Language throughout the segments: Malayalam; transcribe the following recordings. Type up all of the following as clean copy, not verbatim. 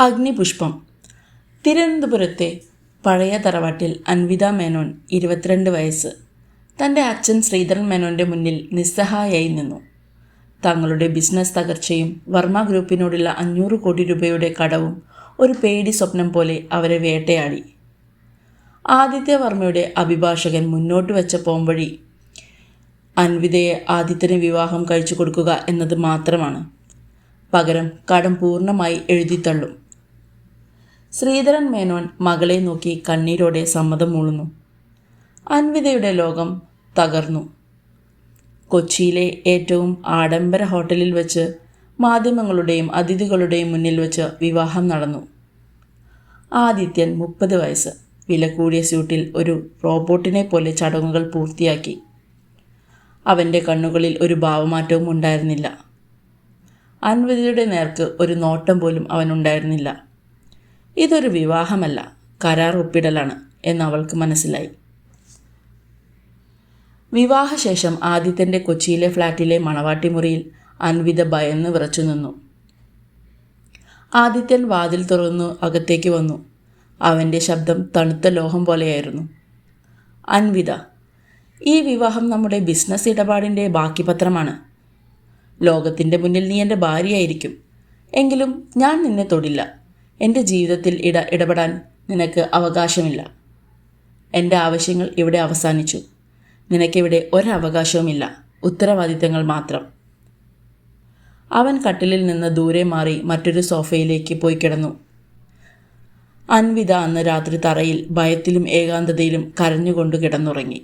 അഗ്നിപുഷ്പം. തിരുവനന്തപുരത്തെ പഴയ തറവാട്ടിൽ അൻവിത മേനോൻ 22 വയസ്സ് തൻ്റെ അച്ഛൻ ശ്രീധരൻ മേനോൻ്റെ മുന്നിൽ നിസ്സഹായായി നിന്നു. തങ്ങളുടെ ബിസിനസ് തകർച്ചയും വർമ്മ ഗ്രൂപ്പിനോടുള്ള 500 കോടി രൂപയുടെ കടവും ഒരു പേടി സ്വപ്നം പോലെ അവരെ വേട്ടയാടി. ആദിത്യ വർമ്മയുടെ അഭിഭാഷകൻ മുന്നോട്ട് വെച്ച പോംവഴി അൻവിതയെ ആദിത്യന് വിവാഹം കഴിച്ചു കൊടുക്കുക എന്നത് മാത്രമാണ്. പകരം കടം പൂർണ്ണമായി എഴുതിത്തള്ളും. ശ്രീധരൻ മേനോൻ മകളെ നോക്കി കണ്ണീരോടെ സമ്മതം മൂളുന്നു. അൻവിതയുടെ ലോകം തകർന്നു. കൊച്ചിയിലെ ഏറ്റവും ആഡംബര ഹോട്ടലിൽ വെച്ച് മാധ്യമങ്ങളുടെയും അതിഥികളുടെയും മുന്നിൽ വെച്ച് വിവാഹം നടന്നു. ആദിത്യൻ 30 വയസ്സ് വില കൂടിയ സ്യൂട്ടിൽ ഒരു റോബോട്ടിനെ പോലെ ചടങ്ങുകൾ പൂർത്തിയാക്കി. അവൻ്റെ കണ്ണുകളിൽ ഒരു ഭാവമാറ്റവും ഉണ്ടായിരുന്നില്ല. അൻവിതയുടെ നേർക്ക് ഒരു നോട്ടം പോലും അവനുണ്ടായിരുന്നില്ല. ഇതൊരു വിവാഹമല്ല, കരാർ ഒപ്പിടലാണ് എന്ന് അവൾക്ക് മനസ്സിലായി. വിവാഹശേഷം ആദിത്യൻ്റെ കൊച്ചിയിലെ ഫ്ലാറ്റിലെ മണവാട്ടി മുറിയിൽ അൻവിത ഭയന്ന് വിറച്ചു നിന്നു. ആദിത്യൻ വാതിൽ തുറന്നു അകത്തേക്ക് വന്നു. അവൻ്റെ ശബ്ദം തണുത്ത ലോഹം പോലെയായിരുന്നു. അൻവിത, ഈ വിവാഹം നമ്മുടെ ബിസിനസ് ഇടപാടിൻ്റെ ബാക്കി പത്രമാണ്. ലോകത്തിൻ്റെ മുന്നിൽ നീ എൻ്റെ ഭാര്യയായിരിക്കും. എങ്കിലും ഞാൻ നിന്നെ തൊടില്ല. എൻ്റെ ജീവിതത്തിൽ ഇടപെടാൻ നിനക്ക് അവകാശമില്ല. എൻ്റെ ആവശ്യങ്ങൾ ഇവിടെ അവസാനിച്ചു. നിനക്കിവിടെ ഒരവകാശവുമില്ല, ഉത്തരവാദിത്തങ്ങൾ മാത്രം. അവൻ കട്ടിലിൽ നിന്ന് ദൂരെ മാറി മറ്റൊരു സോഫയിലേക്ക് പോയി കിടന്നു. അൻവിത അന്ന് രാത്രി തറയിൽ ഭയത്തിലും ഏകാന്തതയിലും കരഞ്ഞുകൊണ്ട് കിടന്നുറങ്ങി.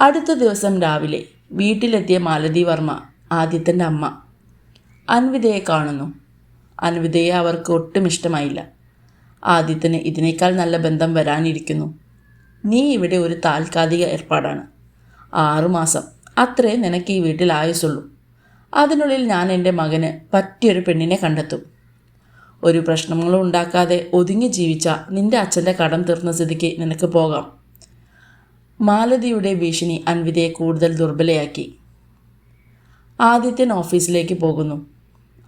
അടുത്ത ദിവസം രാവിലെ വീട്ടിലെത്തിയ മാലതി വർമ്മ, ആദിത്യൻ്റെ അമ്മ, അൻവിതയെ കാണുന്നു. അൻവിതയെ അവർക്ക് ഒട്ടും ഇഷ്ടമായില്ല. ആദിത്യന് ഇതിനേക്കാൾ നല്ല ബന്ധം വരാനിരിക്കുന്നു. നീ ഇവിടെ ഒരു താൽക്കാലിക ഏർപ്പാടാണ്. 6 മാസം അത്രേ നിനക്ക് ഈ വീട്ടിൽ ആയുസുള്ളൂ. അതിനുള്ളിൽ ഞാൻ എൻ്റെ മകന് പറ്റിയൊരു പെണ്ണിനെ കണ്ടെത്തും. ഒരു പ്രശ്നങ്ങളും ഉണ്ടാക്കാതെ ഒതുങ്ങി ജീവിച്ച നിൻ്റെ അച്ഛൻ്റെ കടം തീർന്ന സ്ഥിതിക്ക് നിനക്ക് പോകാം. മാലതിയുടെ ഭീഷണി അൻവിതയെ കൂടുതൽ ദുർബലയാക്കി. ആദിത്യൻ ഓഫീസിലേക്ക് പോകുന്നു.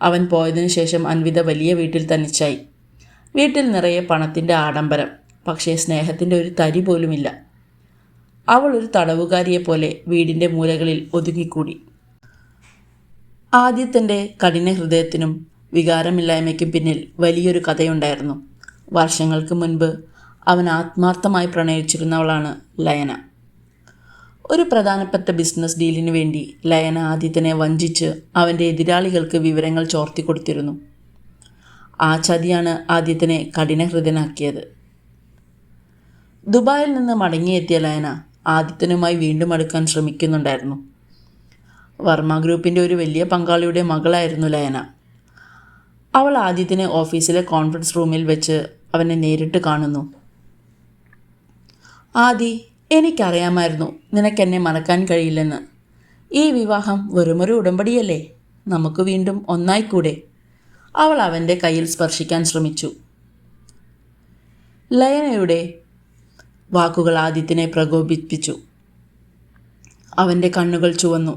അവൻ പോയതിനു ശേഷം അൻവിത വലിയ വീട്ടിൽ തനിച്ചായി. വീട്ടിൽ നിറയെ പണത്തിൻ്റെ ആഡംബരം, പക്ഷേ സ്നേഹത്തിൻ്റെ ഒരു തരി പോലുമില്ല. അവൾ ഒരു തടവുകാരിയെപ്പോലെ വീടിൻ്റെ മൂലകളിൽ ഒതുങ്ങിക്കൂടി. ആദിത്യൻ്റെ കഠിന ഹൃദയത്തിനും വികാരമില്ലായ്മയ്ക്കും പിന്നിൽ വലിയൊരു കഥയുണ്ടായിരുന്നു. വർഷങ്ങൾക്ക് മുൻപ് അവൻ ആത്മാർത്ഥമായി പ്രണയിച്ചിരുന്നവളാണ് ലയന. ഒരു പ്രധാനപ്പെട്ട ബിസിനസ് ഡീലിനു വേണ്ടി ലയന ആദിത്യനെ വഞ്ചിച്ച് അവൻ്റെ എതിരാളികൾക്ക് വിവരങ്ങൾ ചോർത്തിക്കൊടുത്തിരുന്നു. ആ ചതിയാണ് ആദിത്യനെ കഠിനഹൃദയനാക്കിയത്. ദുബായിൽ നിന്ന് മടങ്ങിയെത്തിയ ലയന ആദിത്യനുമായി വീണ്ടും അടുക്കാൻ ശ്രമിക്കുന്നുണ്ടായിരുന്നു. വർമ്മ ഗ്രൂപ്പിൻ്റെ ഒരു വലിയ പങ്കാളിയുടെ മകളായിരുന്നു ലയന. അവൾ ആദിത്യനെ ഓഫീസിലെ കോൺഫറൻസ് റൂമിൽ വെച്ച് അവനെ നേരിട്ട് കാണുന്നു. ആദി, എനിക്കറിയാമായിരുന്നു നിനക്കെന്നെ മറക്കാൻ കഴിയില്ലെന്ന്. ഈ വിവാഹം വെറുമൊരു ഉടമ്പടിയല്ലേ, നമുക്ക് വീണ്ടും ഒന്നായിക്കൂടെ? അവൾ അവൻ്റെ കയ്യിൽ സ്പർശിക്കാൻ ശ്രമിച്ചു. ലയനയുടെ വാക്കുകൾ ആദിത്യനെ പ്രകോപിപ്പിച്ചു. അവൻ്റെ കണ്ണുകൾ ചുവന്നു.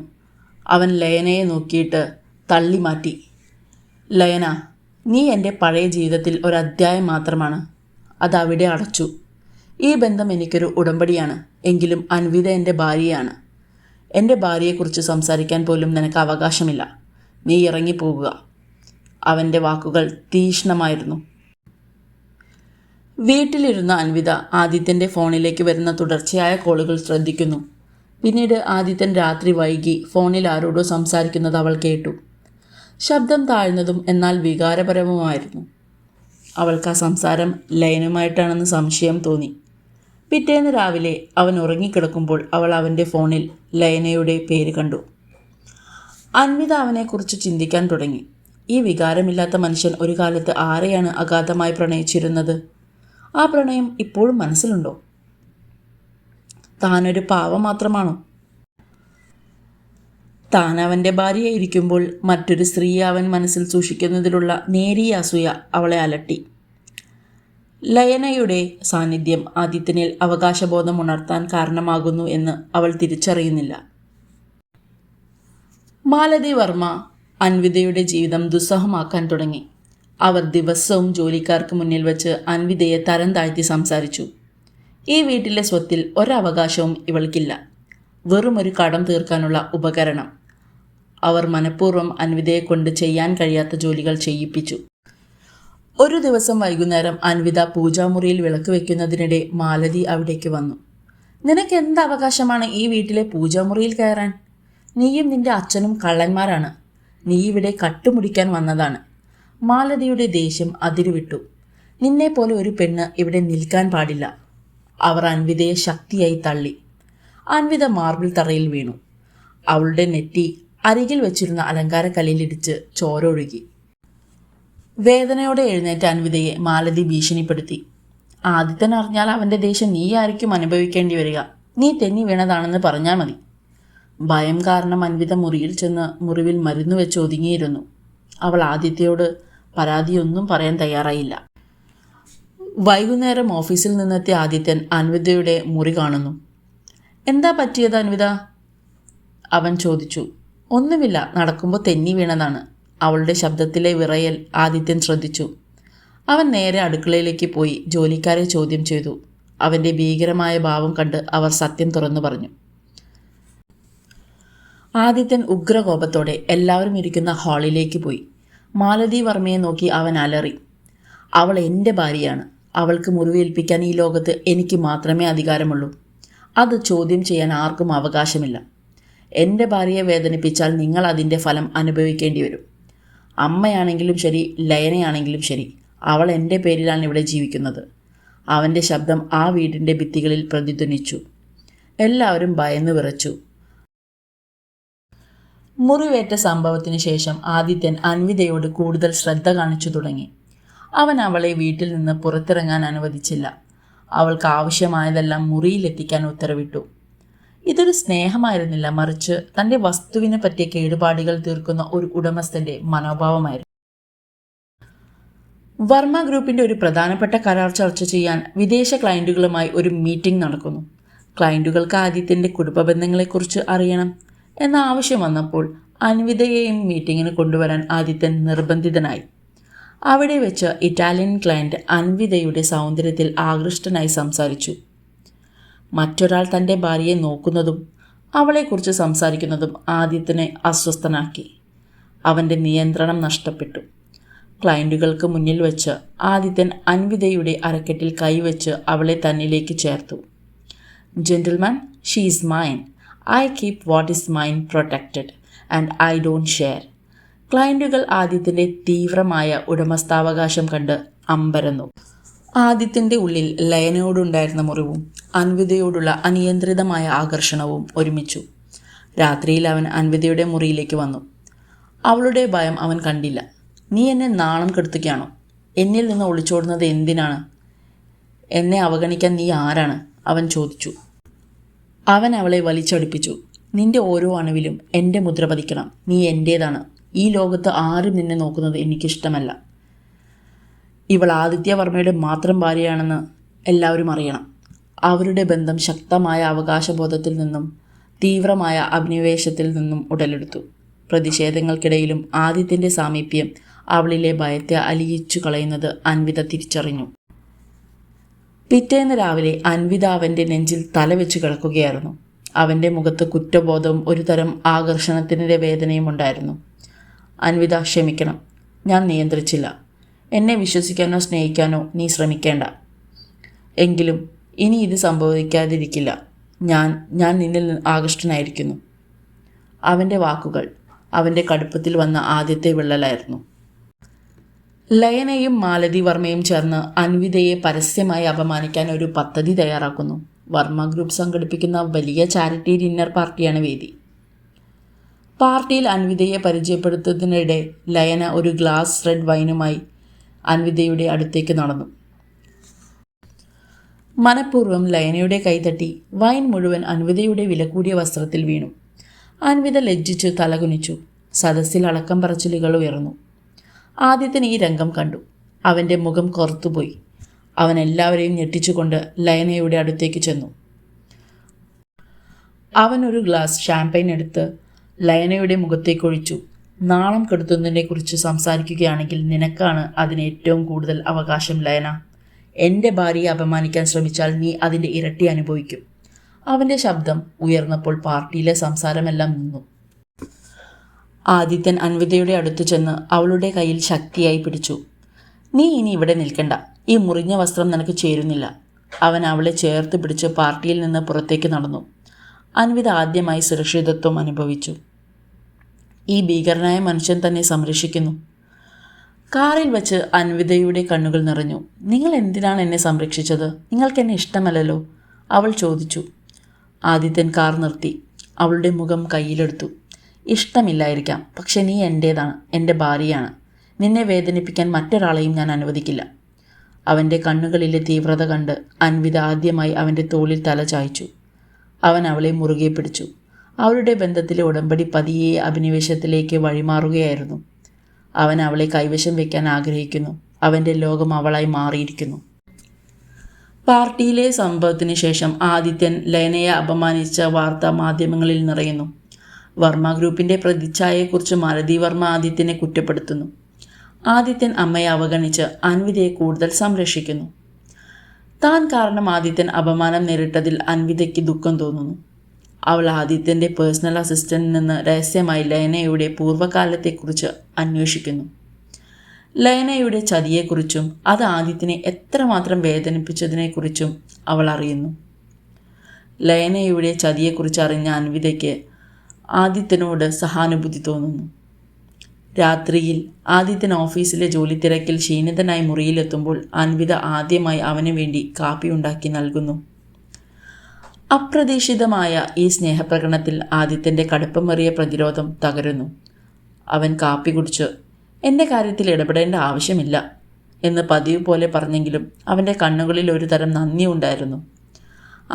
അവൻ ലയനയെ നോക്കിയിട്ട് തള്ളി മാറ്റി. ലയന, നീ എൻ്റെ പഴയ ജീവിതത്തിൽ ഒരധ്യായം മാത്രമാണ്. അതവിടെ അടച്ചു. ഈ ബന്ധം എനിക്കൊരു ഉടമ്പടിയാണ്. എങ്കിലും അൻവിത എൻ്റെ ഭാര്യയാണ്. എൻ്റെ ഭാര്യയെക്കുറിച്ച് സംസാരിക്കാൻ പോലും നിനക്ക് അവകാശമില്ല. നീ ഇറങ്ങിപ്പോകുക. അവൻ്റെ വാക്കുകൾ തീക്ഷ്ണമായിരുന്നു. വീട്ടിലിരുന്ന അൻവിത ആദിത്യൻ്റെ ഫോണിലേക്ക് വരുന്ന തുടർച്ചയായ കോളുകൾ ശ്രദ്ധിക്കുന്നു. പിന്നീട് ആദിത്യൻ രാത്രി വൈകി ഫോണിൽ ആരോടോ സംസാരിക്കുന്നത് അവൾ കേട്ടു. ശബ്ദം താഴ്ന്നതും എന്നാൽ വികാരപരവുമായിരുന്നു. അവൾക്ക് ആ സംസാരം ലയനുമായിട്ടാണെന്ന് സംശയം തോന്നി. പിറ്റേന്ന് രാവിലെ അവൻ ഉറങ്ങിക്കിടക്കുമ്പോൾ അവൾ അവൻ്റെ ഫോണിൽ ലയനയുടെ പേര് കണ്ടു. അൻവിത അവനെക്കുറിച്ച് ചിന്തിക്കാൻ തുടങ്ങി. ഈ വികാരമില്ലാത്ത മനുഷ്യൻ ഒരു കാലത്ത് ആരെയാണ് അഗാധമായി പ്രണയിച്ചിരുന്നത്? ആ പ്രണയം ഇപ്പോഴും മനസ്സിലുണ്ടോ? താനൊരു പാവം മാത്രമാണോ? താൻ അവൻ്റെ ഭാര്യയായിരിക്കുമ്പോൾ മറ്റൊരു സ്ത്രീയെ അവൻ മനസ്സിൽ സൂക്ഷിക്കുന്നതിലുള്ള നേരിയ അസൂയ അവളെ അലട്ടി. ലയനയുടെ സാന്നിധ്യം ആദിത്യനിൽ അവകാശബോധം ഉണർത്താൻ കാരണമാകുന്നു എന്ന് അവൾ തിരിച്ചറിയുന്നില്ല. മാലതി വർമ്മ അൻവിതയുടെ ജീവിതം ദുസ്സഹമാക്കാൻ തുടങ്ങി. അവർ ദിവസവും ജോലിക്കാർക്ക് മുന്നിൽ വെച്ച് അൻവിതയെ തരം താഴ്ത്തി സംസാരിച്ചു. ഈ വീട്ടിലെ സ്വത്തിൽ ഒരവകാശവും ഇവൾക്കില്ല, വെറുമൊരു കടം തീർക്കാനുള്ള ഉപകരണം. അവർ മനഃപൂർവ്വം അൻവിതയെ കൊണ്ട് ചെയ്യാൻ കഴിയാത്ത ജോലികൾ ചെയ്യിപ്പിച്ചു. ഒരു ദിവസം വൈകുന്നേരം അൻവിത പൂജാമുറിയിൽ വിളക്ക് വയ്ക്കുന്നതിനിടെ മാലതി അവിടേക്ക് വന്നു. നിനക്ക് എന്ത് അവകാശമാണ് ഈ വീട്ടിലെ പൂജാമുറിയിൽ കയറാൻ? നീയും നിന്റെ അച്ഛനും കള്ളന്മാരാണ്. നീ ഇവിടെ കട്ടുമുടിക്കാൻ വന്നതാണ്. മാലതിയുടെ ദേഷ്യം അതിരുവിട്ടു. നിന്നെപ്പോലെ ഒരു പെണ്ണ് ഇവിടെ നിൽക്കാൻ പാടില്ല. അവർ അൻവിതയെ ശക്തിയായി തള്ളി. അൻവിത മാർബിൾ തറയിൽ വീണു. അവളുടെ നെറ്റി അരികിൽ വെച്ചിരുന്ന അലങ്കാരക്കല്ലിലിടിച്ച് ചോര ഒഴുകി. വേദനയോടെ എഴുന്നേറ്റ അൻവിതയെ മാലതി ഭീഷണിപ്പെടുത്തി. ആദിത്യൻ അറിഞ്ഞാൽ അവൻ്റെ ദേഷ്യം നീ ആയിരിക്കും അനുഭവിക്കേണ്ടി വരിക. നീ തെന്നി വീണതാണെന്ന് പറഞ്ഞാൽ മതി. ഭയം കാരണം അൻവിത മുറിയിൽ ചെന്ന് മുറിവിൽ മരുന്ന് വെച്ച് ഒതുങ്ങിയിരുന്നു. അവൾ ആദിത്യയോട് പരാതിയൊന്നും പറയാൻ തയ്യാറായില്ല. വൈകുന്നേരം ഓഫീസിൽ നിന്നെത്തിയ ആദിത്യൻ അൻവിതയുടെ മുറി കാണുന്നു. എന്താ പറ്റിയത് അൻവിത? അവൻ ചോദിച്ചു. ഒന്നുമില്ല, നടക്കുമ്പോൾ തെന്നി വീണതാണ്. അവളുടെ ശബ്ദത്തിലെ വിറയൽ ആദിത്യൻ ശ്രദ്ധിച്ചു. അവൻ നേരെ അടുക്കളയിലേക്ക് പോയി ജോലിക്കാരെ ചോദ്യം ചെയ്തു. അവൻ്റെ ഭീകരമായ ഭാവം കണ്ട് അവർ സത്യം തുറന്നു പറഞ്ഞു. ആദിത്യൻ ഉഗ്രകോപത്തോടെ എല്ലാവരും ഇരിക്കുന്ന ഹാളിലേക്ക് പോയി. മാലതി വർമ്മയെ നോക്കി അവൻ അലറി. അവൾ എൻ്റെ ഭാര്യയാണ്. അവൾക്ക് മുറിവേൽപ്പിക്കാൻ ഈ ലോകത്ത് എനിക്ക് മാത്രമേ അധികാരമുള്ളൂ. അത് ചോദ്യം ചെയ്യാൻ ആർക്കും അവകാശമില്ല. എൻ്റെ ഭാര്യയെ വേദനിപ്പിച്ചാൽ നിങ്ങൾ അതിൻ്റെ ഫലം അനുഭവിക്കേണ്ടി വരും. അമ്മയാണെങ്കിലും ശരി, ലയനയാണെങ്കിലും ശരി, അവൾ എൻ്റെ പേരിലാണ് ഇവിടെ ജീവിക്കുന്നത്. അവൻ്റെ ശബ്ദം ആ വീടിൻ്റെ ഭിത്തികളിൽ പ്രതിധ്വനിച്ചു. എല്ലാവരും ഭയന്നു വിറച്ചു. മുറിവേറ്റ സംഭവത്തിന് ശേഷം ആദിത്യൻ അൻവിതയോട് കൂടുതൽ ശ്രദ്ധ കാണിച്ചു തുടങ്ങി. അവൻ അവളെ വീട്ടിൽ നിന്ന് പുറത്തിറങ്ങാൻ അനുവദിച്ചില്ല. അവൾക്ക് ആവശ്യമായതെല്ലാം മുറിയിലെത്തിക്കാൻ ഉത്തരവിട്ടു. ഇതൊരു സ്നേഹമായിരുന്നില്ല, മറിച്ച് തൻ്റെ വസ്തുവിനെ പറ്റിയ കേടുപാടുകൾ തീർക്കുന്ന ഒരു ഉടമസ്ഥൻ്റെ മനോഭാവമായിരുന്നു. വർമ്മ ഗ്രൂപ്പിൻ്റെ ഒരു പ്രധാനപ്പെട്ട കരാർ ചർച്ച ചെയ്യാൻ വിദേശ ക്ലയൻറ്റുകളുമായി ഒരു മീറ്റിംഗ് നടക്കുന്നു. ക്ലയൻറ്റുകൾക്ക് ആദിത്യൻ്റെ കുടുംബ ബന്ധങ്ങളെക്കുറിച്ച് അറിയണം എന്ന ആവശ്യം വന്നപ്പോൾ അൻവിതയെയും മീറ്റിങ്ങിന് കൊണ്ടുവരാൻ ആദിത്യൻ നിർബന്ധിതനായി. അവിടെ വെച്ച് ഇറ്റാലിയൻ ക്ലയൻറ്റ് അൻവിതയുടെ സൗന്ദര്യത്തിൽ ആകൃഷ്ടനായി സംസാരിച്ചു. മറ്റൊരാൾ തൻ്റെ ഭാര്യയെ നോക്കുന്നതും അവളെക്കുറിച്ച് സംസാരിക്കുന്നതും ആദിത്യനെ അസ്വസ്ഥനാക്കി. അവൻ്റെ നിയന്ത്രണം നഷ്ടപ്പെട്ടു. ക്ലയൻറ്റുകൾക്ക് മുന്നിൽ വെച്ച് ആദിത്യൻ അൻവിതയുടെ അരക്കെട്ടിൽ കൈവച്ച് അവളെ തന്നിലേക്ക് ചേർത്തു. Gentleman, she is mine. I keep what is mine protected and I don't share. ക്ലയൻറ്റുകൾ ആദിത്യൻ്റെ തീവ്രമായ ഉടമസ്ഥാവകാശം കണ്ട് അമ്പരന്നു. ആദിത്യൻ്റെ ഉള്ളിൽ ലയനയോടുണ്ടായിരുന്ന മുറിവും അൻവിതയോടുള്ള അനിയന്ത്രിതമായ ആകർഷണവും ഒരുമിച്ചു. രാത്രിയിൽ അവൻ അൻവിതയുടെ മുറിയിലേക്ക് വന്നു. അവളുടെ ഭയം അവൻ കണ്ടില്ല. നീ എന്നെ നാണം കെടുത്തുകയാണോ? എന്നിൽ നിന്ന് ഒളിച്ചോടുന്നത് എന്തിനാണ്? എന്നെ അവഗണിക്കാൻ നീ ആരാണ്? അവൻ ചോദിച്ചു. അവൻ അവളെ വലിച്ചടുപ്പിച്ചു. നിന്റെ ഓരോ അണുവിലും എൻ്റെ മുദ്ര പതിക്കണം. നീ എൻ്റേതാണ്. ഈ ലോകത്ത് ആരും നിന്നെ നോക്കുന്നത് എനിക്കിഷ്ടമല്ല. ഇവൾ ആദിത്യവർമ്മയുടെ മാത്രം ഭാര്യയാണെന്ന് എല്ലാവരും അറിയണം. അവരുടെ ബന്ധം ശക്തമായ അവകാശബോധത്തിൽ നിന്നും തീവ്രമായ അഭിനിവേശത്തിൽ നിന്നും ഉടലെടുത്തു. പ്രതിഷേധങ്ങൾക്കിടയിലും ആദിത്യൻ്റെ സാമീപ്യം അവളിലെ ഭയത്തെ അലിയിച്ചു കളയുന്നത് അൻവിത തിരിച്ചറിഞ്ഞു. പിറ്റേന്ന് രാവിലെ അൻവിത അവൻ്റെ നെഞ്ചിൽ തലവെച്ച് കിടക്കുകയായിരുന്നു. അവൻ്റെ മുഖത്ത് കുറ്റബോധവും ഒരുതരം ആകർഷണത്തിൻ്റെ വേദനയും ഉണ്ടായിരുന്നു. അൻവിത, ക്ഷമിക്കണം, ഞാൻ നിയന്ത്രിച്ചില്ല. എന്നെ വിശ്വസിക്കാനോ സ്നേഹിക്കാനോ നീ ശ്രമിക്കേണ്ട. എങ്കിലും ഇനി ഇത് സംഭവിക്കാതിരിക്കില്ല. ഞാൻ നിന്നിൽ ആകൃഷ്ടനായിരിക്കുന്നു. അവൻ്റെ വാക്കുകൾ അവൻ്റെ കടുപ്പത്തിൽ വന്ന ആദ്യത്തെ വിള്ളലായിരുന്നു. ലയനയും മാലതി വർമ്മയും ചേർന്ന് അൻവിതയെ പരസ്യമായി അപമാനിക്കാൻ ഒരു പദ്ധതി തയ്യാറാക്കുന്നു. വർമ്മ ഗ്രൂപ്പ് സംഘടിപ്പിക്കുന്ന വലിയ ചാരിറ്റി ഡിന്നർ പാർട്ടിയാണ് വേദി. പാർട്ടിയിൽ അൻവിതയെ പരിചയപ്പെടുത്തുന്നതിനിടെ ലയന ഒരു ഗ്ലാസ് റെഡ് വൈനുമായി അൻവിതയുടെ അടുത്തേക്ക് നടന്നു. മനഃപൂർവ്വം ലയനയുടെ കൈതട്ടി വൈൻ മുഴുവൻ അൻവിതയുടെ വിലകൂടിയ വസ്ത്രത്തിൽ വീണു. അൻവിത ലജ്ജിച്ച് തലകുനിച്ചു. സദസ്സിൽ അടക്കം പറച്ചിലുകൾ ഉയർന്നു. ആദിത്യൻ ഈ രംഗം കണ്ടു. അവൻ്റെ മുഖം കറുത്തുപോയി. അവൻ എല്ലാവരെയും ഞെട്ടിച്ചുകൊണ്ട് ലയനയുടെ അടുത്തേക്ക് ചെന്നു. അവൻ ഒരു ഗ്ലാസ് ഷാമ്പയിൻ എടുത്ത് ലയനയുടെ മുഖത്തേക്ക് ഒഴിച്ചു. നാണം കെടുത്തുന്നതിനെക്കുറിച്ച് സംസാരിക്കുകയാണെങ്കിൽ നിനക്കാണ് അതിന് ഏറ്റവും കൂടുതൽ അവകാശം ലയന. എൻ്റെ ഭാര്യയെ അപമാനിക്കാൻ ശ്രമിച്ചാൽ നീ അതിൻ്റെ ഇരട്ടി അനുഭവിക്കും. അവൻ്റെ ശബ്ദം ഉയർന്നപ്പോൾ പാർട്ടിയിലെ സംസാരമെല്ലാം നിന്നു. ആദിത്യൻ അൻവിതയുടെ അടുത്തു ചെന്ന് അവളുടെ കയ്യിൽ ശക്തിയായി പിടിച്ചു. നീ ഇനി ഇവിടെ നിൽക്കണ്ട. ഈ മുറിഞ്ഞ വസ്ത്രം നിനക്ക് ചേരുന്നില്ല. അവൻ അവളെ ചേർത്ത് പിടിച്ച് പാർട്ടിയിൽ നിന്ന് പുറത്തേക്ക് നടന്നു. അൻവിത ആദ്യമായി സുരക്ഷിതത്വം അനുഭവിച്ചു. ഈ ഭീകരനായ മനുഷ്യൻ തന്നെ സംരക്ഷിക്കുന്നു. കാറിൽ വച്ച് അൻവിതയുടെ കണ്ണുകൾ നിറഞ്ഞു. നിങ്ങൾ എന്തിനാണ് എന്നെ സംരക്ഷിച്ചത്? നിങ്ങൾക്ക് എന്നെ ഇഷ്ടമല്ലല്ലോ, അവൾ ചോദിച്ചു. ആദിത്യൻ കാർ നിർത്തി. അവളുടെ മുഖം കയ്യിലെടുത്തു. ഇഷ്ടമില്ലായിരിക്കാം, പക്ഷെ നീ എൻ്റേതാണ്, എൻ്റെ ഭാര്യയാണ്. നിന്നെ വേദനിപ്പിക്കാൻ മറ്റൊരാളെയും ഞാൻ അനുവദിക്കില്ല. അവൻ്റെ കണ്ണുകളിലെ തീവ്രത കണ്ട് അൻവിത ആദ്യമായി അവൻ്റെ തോളിൽ തല ചായ്ച്ചു. അവൻ അവളെ മുറുകെ പിടിച്ചു. അവരുടെ ബന്ധത്തിലെ ഉടമ്പടി പതിയെ അഭിനിവേശത്തിലേക്ക് വഴിമാറുകയായിരുന്നു. അവൻ അവളെ കൈവശം വയ്ക്കാൻ ആഗ്രഹിക്കുന്നു. അവൻ്റെ ലോകം അവളായി മാറിയിരിക്കുന്നു. പാർട്ടിയിലെ സംഭവത്തിന് ശേഷം ആദിത്യൻ ലയനയെ അപമാനിച്ച വാർത്ത മാധ്യമങ്ങളിൽ നിറയുന്നു. വർമ്മ ഗ്രൂപ്പിൻ്റെ പ്രതിച്ഛായയെക്കുറിച്ച് മാലതി വർമ്മ ആദിത്യനെ കുറ്റപ്പെടുത്തുന്നു. ആദിത്യൻ അമ്മയെ അവഗണിച്ച് അൻവിതയെ കൂടുതൽ സംരക്ഷിക്കുന്നു. താൻ കാരണം ആദിത്യൻ അപമാനം നേരിട്ടതിൽ അൻവിതയ്ക്ക് ദുഃഖം തോന്നുന്നു. അവൾ ആദിത്യൻ്റെ പേഴ്സണൽ അസിസ്റ്റന്റിൽ നിന്ന് രഹസ്യമായി ലയനയുടെ പൂർവ്വകാലത്തെക്കുറിച്ച് അന്വേഷിക്കുന്നു. ലയനയുടെ ചതിയെക്കുറിച്ചും അത് ആദിത്യനെ എത്രമാത്രം വേദനിപ്പിച്ചതിനെക്കുറിച്ചും അവൾ അറിയുന്നു. ലയനയുടെ ചതിയെക്കുറിച്ച് അറിഞ്ഞ അൻവിതയ്ക്ക് ആദിത്യനോട് സഹാനുഭൂതി തോന്നുന്നു. രാത്രിയിൽ ആദിത്യൻ ഓഫീസിലെ ജോലി തിരക്കിൽ ക്ഷീണിതനായി മുറിയിലെത്തുമ്പോൾ അൻവിത ആദ്യമായി അവന് വേണ്ടി കാപ്പി ഉണ്ടാക്കി നൽകുന്നു. അപ്രതീക്ഷിതമായ ഈ സ്നേഹപ്രകടനത്തിൽ ആദിത്യൻ്റെ കടുപ്പമേറിയ പ്രതിരോധം തകരുന്നു. അവൻ കാപ്പി കുടിച്ച് എൻ്റെ കാര്യത്തിൽ ഇടപെടേണ്ട ആവശ്യമില്ല എന്ന് പതിവ് പോലെ പറഞ്ഞെങ്കിലും അവൻ്റെ കണ്ണുകളിൽ ഒരു തരം നന്ദി ഉണ്ടായിരുന്നു.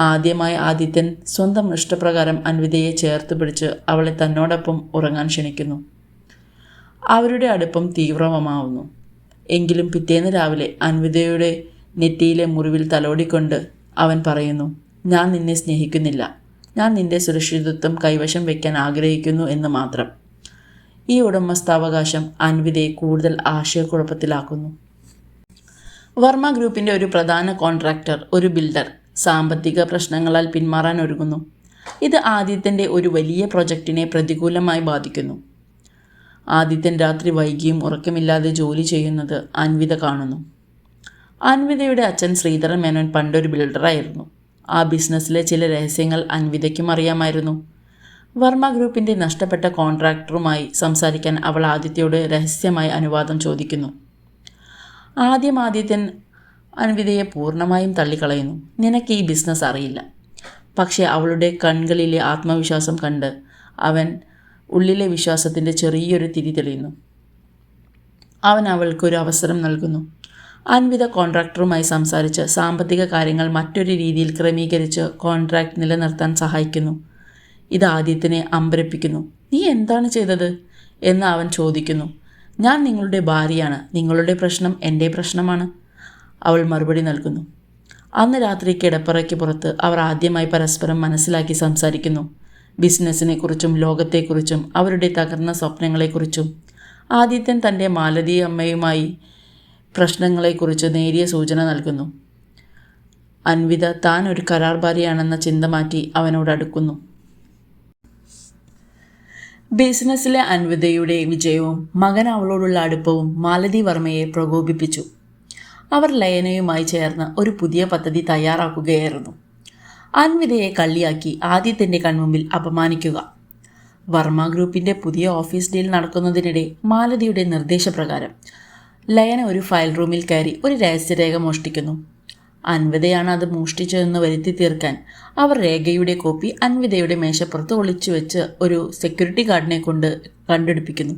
ആദ്യമായി ആദിത്യൻ സ്വന്തം ഇഷ്ടപ്രകാരം അൻവിതയെ ചേർത്ത് പിടിച്ച് അവളെ തന്നോടൊപ്പം ഉറങ്ങാൻ ക്ഷണിക്കുന്നു. അവരുടെ അടുപ്പം തീവ്രമാവുന്നു. എങ്കിലും പിറ്റേന്ന് രാവിലെ അൻവിതയുടെ നെറ്റിയിലെ മുറിവിൽ തലോടിക്കൊണ്ട് അവൻ പറയുന്നു, ഞാൻ നിന്നെ സ്നേഹിക്കുന്നില്ല, ഞാൻ നിന്റെ സുരക്ഷിതത്വം കൈവശം വയ്ക്കാൻ ആഗ്രഹിക്കുന്നു എന്ന് മാത്രം. ഈ ഉടമസ്ഥാവകാശം അൻവിതയെ കൂടുതൽ ആശയക്കുഴപ്പത്തിലാക്കുന്നു. വർമ്മ ഗ്രൂപ്പിൻ്റെ ഒരു പ്രധാന കോൺട്രാക്ടർ, ഒരു ബിൽഡർ, സാമ്പത്തിക പ്രശ്നങ്ങളാൽ പിന്മാറാൻ ഒരുങ്ങുന്നു. ഇത് ആദിത്യൻ്റെ ഒരു വലിയ പ്രൊജക്റ്റിനെ പ്രതികൂലമായി ബാധിക്കുന്നു. ആദിത്യൻ രാത്രി വൈകിയും ഉറക്കമില്ലാതെ ജോലി ചെയ്യുന്നത് അൻവിത കാണുന്നു. അൻവിതയുടെ അച്ഛൻ ശ്രീധരൻ മേനോൻ പണ്ടൊരു ബിൽഡറായിരുന്നു. ആ ബിസിനസ്സിലെ ചില രഹസ്യങ്ങൾ അൻവിതയ്ക്കും അറിയാമായിരുന്നു. വർമ്മ ഗ്രൂപ്പിൻ്റെ നഷ്ടപ്പെട്ട കോൺട്രാക്ടറുമായി സംസാരിക്കാൻ അവൾ ആദിത്യയോട് രഹസ്യമായി അനുവാദം ചോദിക്കുന്നു. ആദിത്യൻ അൻവിതയെ പൂർണ്ണമായും തള്ളിക്കളയുന്നു. നിനക്ക് ഈ ബിസിനസ് അറിയില്ല. പക്ഷേ അവളുടെ കണ്ണുകളിലെ ആത്മവിശ്വാസം കണ്ട് അവൻ ഉള്ളിലെ വിശ്വാസത്തിൻ്റെ ചെറിയൊരു തിരി തെളിയുന്നു. അവൻ അവൾക്കൊരു അവസരം നൽകുന്നു. അൻവിത കോൺട്രാക്ടറുമായി സംസാരിച്ച് സാമ്പത്തിക കാര്യങ്ങൾ മറ്റൊരു രീതിയിൽ ക്രമീകരിച്ച് കോൺട്രാക്ട് നിലനിർത്താൻ സഹായിക്കുന്നു. ഇത് ആദിത്യനെ അമ്പരപ്പിക്കുന്നു. നീ എന്താണ് ചെയ്തത് എന്ന് അവൻ ചോദിക്കുന്നു. ഞാൻ നിങ്ങളുടെ ഭാര്യയാണ്, നിങ്ങളുടെ പ്രശ്നം എൻ്റെ പ്രശ്നമാണ്, അവൾ മറുപടി നൽകുന്നു. അന്ന് രാത്രി കിടപ്പറയ്ക്ക് പുറത്ത് അവർ ആദ്യമായി പരസ്പരം മനസ്സിലാക്കി സംസാരിക്കുന്നു. ബിസിനസ്സിനെക്കുറിച്ചും ലോകത്തെക്കുറിച്ചും അവരുടെ തകർന്ന സ്വപ്നങ്ങളെക്കുറിച്ചും. ആദിത്യൻ തൻ്റെ മാലതി അമ്മയുമായി പ്രശ്നങ്ങളെക്കുറിച്ച് നേരിയ സൂചന നൽകുന്നു. അൻവിത താൻ ഒരു കരാർ ഭാര്യയാണെന്ന ചിന്ത മാറ്റി അവനോട് അടുക്കുന്നു. ബിസിനസ്സിലെ അൻവിതയുടെ വിജയവും മകൻ അവളോടുള്ള അടുപ്പവും മാലതി വർമ്മയെ പ്രകോപിപ്പിച്ചു. അവർ ലയനയുമായി ചേർന്ന് ഒരു പുതിയ പദ്ധതി തയ്യാറാക്കുകയായിരുന്നു. അൻവിതയെ കള്ളിയാക്കി ആദിത്യൻ്റെ കൺമുമ്പിൽ അപമാനിക്കുക. വർമ്മ ഗ്രൂപ്പിൻ്റെ പുതിയ ഓഫീസ് ഡീൽ നടക്കുന്നതിനിടെ മാലതിയുടെ നിർദ്ദേശപ്രകാരം ലയന ഒരു ഫയൽ റൂമിൽ കയറി ഒരു രഹസ്യരേഖ മോഷ്ടിക്കുന്നു. അൻവിതയാണ് അത് മോഷ്ടിച്ചതെന്ന് വരുത്തി തീർക്കാൻ അവർ രേഖയുടെ കോപ്പി അൻവിതയുടെ മേശപ്പുറത്ത് ഒളിച്ചു വെച്ച് ഒരു സെക്യൂരിറ്റി ഗാർഡിനെ കൊണ്ട് കണ്ടെടുപ്പിക്കുന്നു.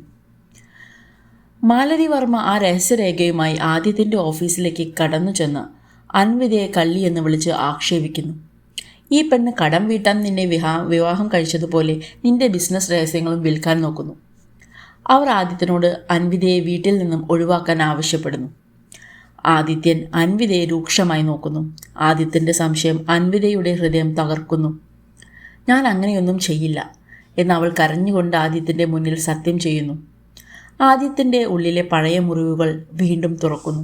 മാലതി വർമ്മ ആ രഹസ്യരേഖയുമായി ആദിത്യൻ്റെ ഓഫീസിലേക്ക് കടന്നു ചെന്ന് അൻവിതയെ കള്ളി എന്ന് വിളിച്ച് ആക്ഷേപിക്കുന്നു. ഈ പെണ്ണ് കടം വീട്ടാൻ നിന്നെ വിവാഹം കഴിച്ചതുപോലെ നിന്റെ ബിസിനസ് രഹസ്യങ്ങളും വിൽക്കാൻ നോക്കുന്നു. അവർ ആദിത്യനോട് അൻവിതയെ വീട്ടിൽ നിന്നും ഒഴിവാക്കാൻ ആവശ്യപ്പെടുന്നു. ആദിത്യൻ അൻവിതയെ രൂക്ഷമായി നോക്കുന്നു. ആദിത്യൻ്റെ സംശയം അൻവിതയുടെ ഹൃദയം തകർക്കുന്നു. ഞാൻ അങ്ങനെയൊന്നും ചെയ്യില്ല എന്ന് അവൾ കരഞ്ഞുകൊണ്ട് ആദിത്യൻ്റെ മുന്നിൽ സത്യം ചെയ്യുന്നു. ആദിത്യൻ്റെ ഉള്ളിലെ പഴയ മുറിവുകൾ വീണ്ടും തുറക്കുന്നു.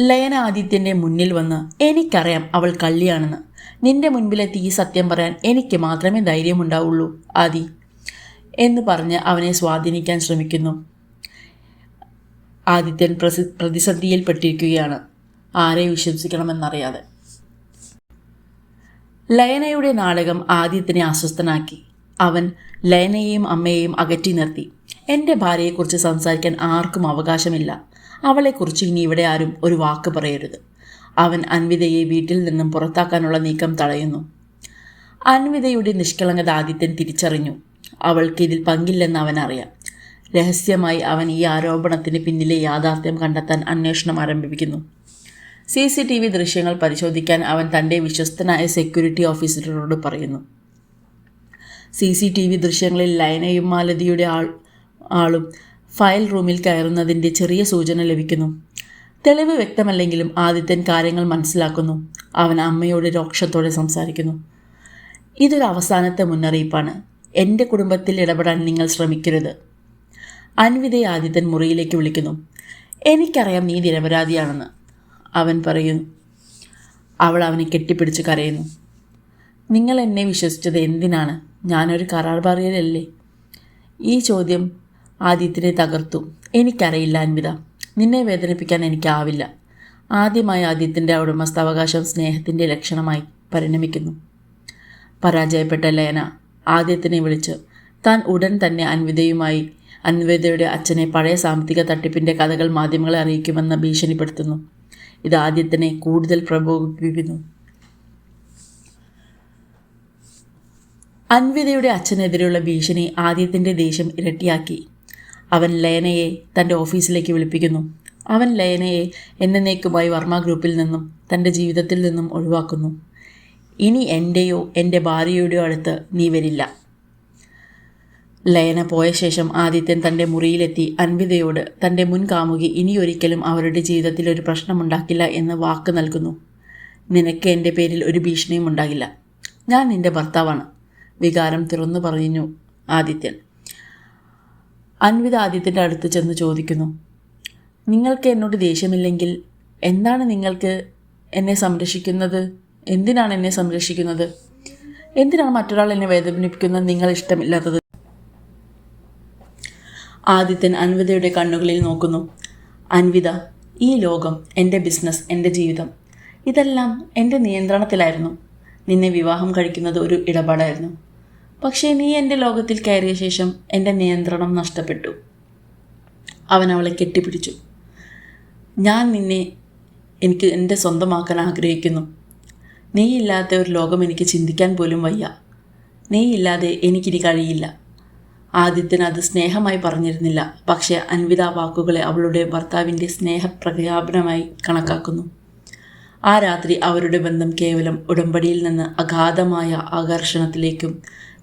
ലയന ആദിത്യൻ്റെ മുന്നിൽ വന്ന്, എനിക്കറിയാം അവൾ കള്ളിയാണെന്ന്. നിന്റെ മുൻപിലെത്തി ഈ സത്യം പറയാൻ എനിക്ക് മാത്രമേ ധൈര്യമുണ്ടാവുള്ളൂ ആദി എന്ന് പറഞ്ഞ് അവനെ സ്വാധീനിക്കാൻ ശ്രമിക്കുന്നു. ആദിത്യൻ പ്രതിസന്ധിയിൽപ്പെട്ടിരിക്കുകയാണ്, ആരെ വിശ്വസിക്കണമെന്നറിയാതെ. ലയനയുടെ നാടകം ആദിത്യനെ അസ്വസ്ഥനാക്കി. അവൻ ലയനയെയും അമ്മയെയും അകറ്റി നിർത്തി. എൻ്റെ ഭാര്യയെക്കുറിച്ച് സംസാരിക്കാൻ ആർക്കും അവകാശമില്ല. അവളെക്കുറിച്ച് ഇനി ഇവിടെ ആരും ഒരു വാക്ക് പറയരുത്. അവൻ അൻവിതയെ വീട്ടിൽ നിന്നും പുറത്താക്കാനുള്ള നീക്കം തടയുന്നു. അൻവിതയുടെ നിഷ്കളങ്കത ആദിത്യൻ തിരിച്ചറിഞ്ഞു. അവൾക്ക് ഇതിൽ പങ്കില്ലെന്ന് അവനറിയാം. രഹസ്യമായി അവൻ ഈ ആരോപണത്തിന് പിന്നിലെ യാഥാർത്ഥ്യം കണ്ടെത്താൻ അന്വേഷണം ആരംഭിക്കുന്നു. CCTV ദൃശ്യങ്ങൾ പരിശോധിക്കാൻ അവൻ തൻ്റെ വിശ്വസ്തനായ സെക്യൂരിറ്റി ഓഫീസറോട് പറയുന്നു. CCTV ദൃശ്യങ്ങളിൽ ലയനയും മാലതിയുടെ ആളും ഫയൽ റൂമിൽ കയറുന്നതിൻ്റെ ചെറിയ സൂചന ലഭിക്കുന്നു. തെളിവ് വ്യക്തമല്ലെങ്കിലും ആദിത്യൻ കാര്യങ്ങൾ മനസ്സിലാക്കുന്നു. അവൻ അമ്മയോട് രോക്ഷത്തോടെ സംസാരിക്കുന്നു. ഇതൊരു അവസാനത്തെ മുന്നറിയിപ്പാണ്. എൻ്റെ കുടുംബത്തിൽ ഇടപെടാൻ നിങ്ങൾ ശ്രമിക്കരുത്. അൻവിതയെ ആദിത്യൻ മുറിയിലേക്ക് വിളിക്കുന്നു. എനിക്കറിയാം നീ നിരപരാധിയാണെന്ന് അവൻ പറയുന്നു. അവൾ അവനെ കെട്ടിപ്പിടിച്ച് കരയുന്നു. നിങ്ങൾ എന്നെ വിശ്വസിച്ചത് എന്തിനാണ്? ഞാനൊരു കരാർബാറിയല്ലേ? ഈ ചോദ്യം ആദിത്യനെ തകർത്തു. എനിക്കറിയില്ല അൻവിത, നിന്നെ വേദനിപ്പിക്കാൻ എനിക്കാവില്ല. ആദ്യമായി ആദിത്യൻ്റെ ഉടമസ്ഥാവകാശം സ്നേഹത്തിൻ്റെ ലക്ഷണമായി പരിണമിക്കുന്നു. പരാജയപ്പെട്ട ലയന ആദിത്യനെ വിളിച്ച് താൻ ഉടൻ തന്നെ അൻവിതയുടെ അച്ഛനെ പഴയ സാമ്പത്തിക തട്ടിപ്പിൻ്റെ കഥകൾ മാധ്യമങ്ങളെ അറിയിക്കുമെന്ന് ഭീഷണിപ്പെടുത്തുന്നു. ഇത് ആദിത്യനെ കൂടുതൽ പ്രകോപിപ്പിക്കുന്നു. അൻവിതയുടെ അച്ഛനെതിരെയുള്ള ഭീഷണി ആദിത്യൻ്റെ ദേഷ്യം ഇരട്ടിയാക്കി. അവൻ ലയനയെ തൻ്റെ ഓഫീസിലേക്ക് വിളിപ്പിക്കുന്നു. അവൻ ലയനയെ എന്നേക്കുമായി വർമ്മ ഗ്രൂപ്പിൽ നിന്നും തൻ്റെ ജീവിതത്തിൽ നിന്നും ഒഴിവാക്കുന്നു. ഇനി എൻ്റെയോ എൻ്റെ ഭാര്യയുടെയോ അടുത്ത് നീ വരില്ല. ലയന പോയ ശേഷം ആദിത്യൻ തൻ്റെ മുറിയിലെത്തി അൻവിതയോട് തൻ്റെ മുൻ കാമുകി ഇനിയൊരിക്കലും അവരുടെ ജീവിതത്തിൽ ഒരു പ്രശ്നമുണ്ടാക്കില്ല എന്ന് വാക്ക് നൽകുന്നു. നിനക്ക് എൻ്റെ പേരിൽ ഒരു ഭീഷണിയും ഉണ്ടാകില്ല. ഞാൻ നിൻ്റെ ഭർത്താവാണ്, വികാരം തുറന്നു പറഞ്ഞു ആദിത്യൻ. അൻവിത ആദിത്യൻ്റെ അടുത്ത് ചെന്ന് ചോദിക്കുന്നു, നിങ്ങൾക്ക് എന്നോട് ദേഷ്യമില്ലെങ്കിൽ എന്താണ് നിങ്ങൾക്ക് എന്നെ സംരക്ഷിക്കുന്നത്? എന്തിനാണ് എന്നെ സംരക്ഷിക്കുന്നത്? എന്തിനാണ് മറ്റൊരാൾ എന്നെ വേദനിപ്പിക്കുന്നത് നിങ്ങൾ ഇഷ്ടമില്ലാത്തത്? ആദിത്യൻ അൻവിതയുടെ കണ്ണുകളിൽ നോക്കുന്നു. അൻവിത, ഈ ലോകം, എൻ്റെ ബിസിനസ്, എൻ്റെ ജീവിതം ഇതെല്ലാം എൻ്റെ നിയന്ത്രണത്തിലായിരുന്നു. നിന്നെ വിവാഹം കഴിക്കുന്നത് ഒരു ഇടപാടായിരുന്നു. പക്ഷേ നീ എൻ്റെ ലോകത്തിൽ കയറിയ ശേഷം എൻ്റെ നിയന്ത്രണം നഷ്ടപ്പെട്ടു. അവൻ അവളെ കെട്ടിപ്പിടിച്ചു. ഞാൻ എനിക്ക് എൻ്റെ സ്വന്തമാക്കാൻ ആഗ്രഹിക്കുന്നു. നീയില്ലാത്ത ഒരു ലോകം എനിക്ക് ചിന്തിക്കാൻ പോലും വയ്യ. നീയില്ലാതെ എനിക്കിനി കഴിയില്ല. ആദിത്യൻ അത് സ്നേഹമായി പറഞ്ഞിരുന്നില്ല. പക്ഷേ അൻവിത വാക്കുകളെ അവളുടെ ഭർത്താവിൻ്റെ സ്നേഹപ്രഖ്യാപനമായി കണക്കാക്കുന്നു. ആ രാത്രി അവരുടെ ബന്ധം കേവലം ഉടമ്പടിയിൽ നിന്ന് അഗാധമായ ആകർഷണത്തിലേക്കും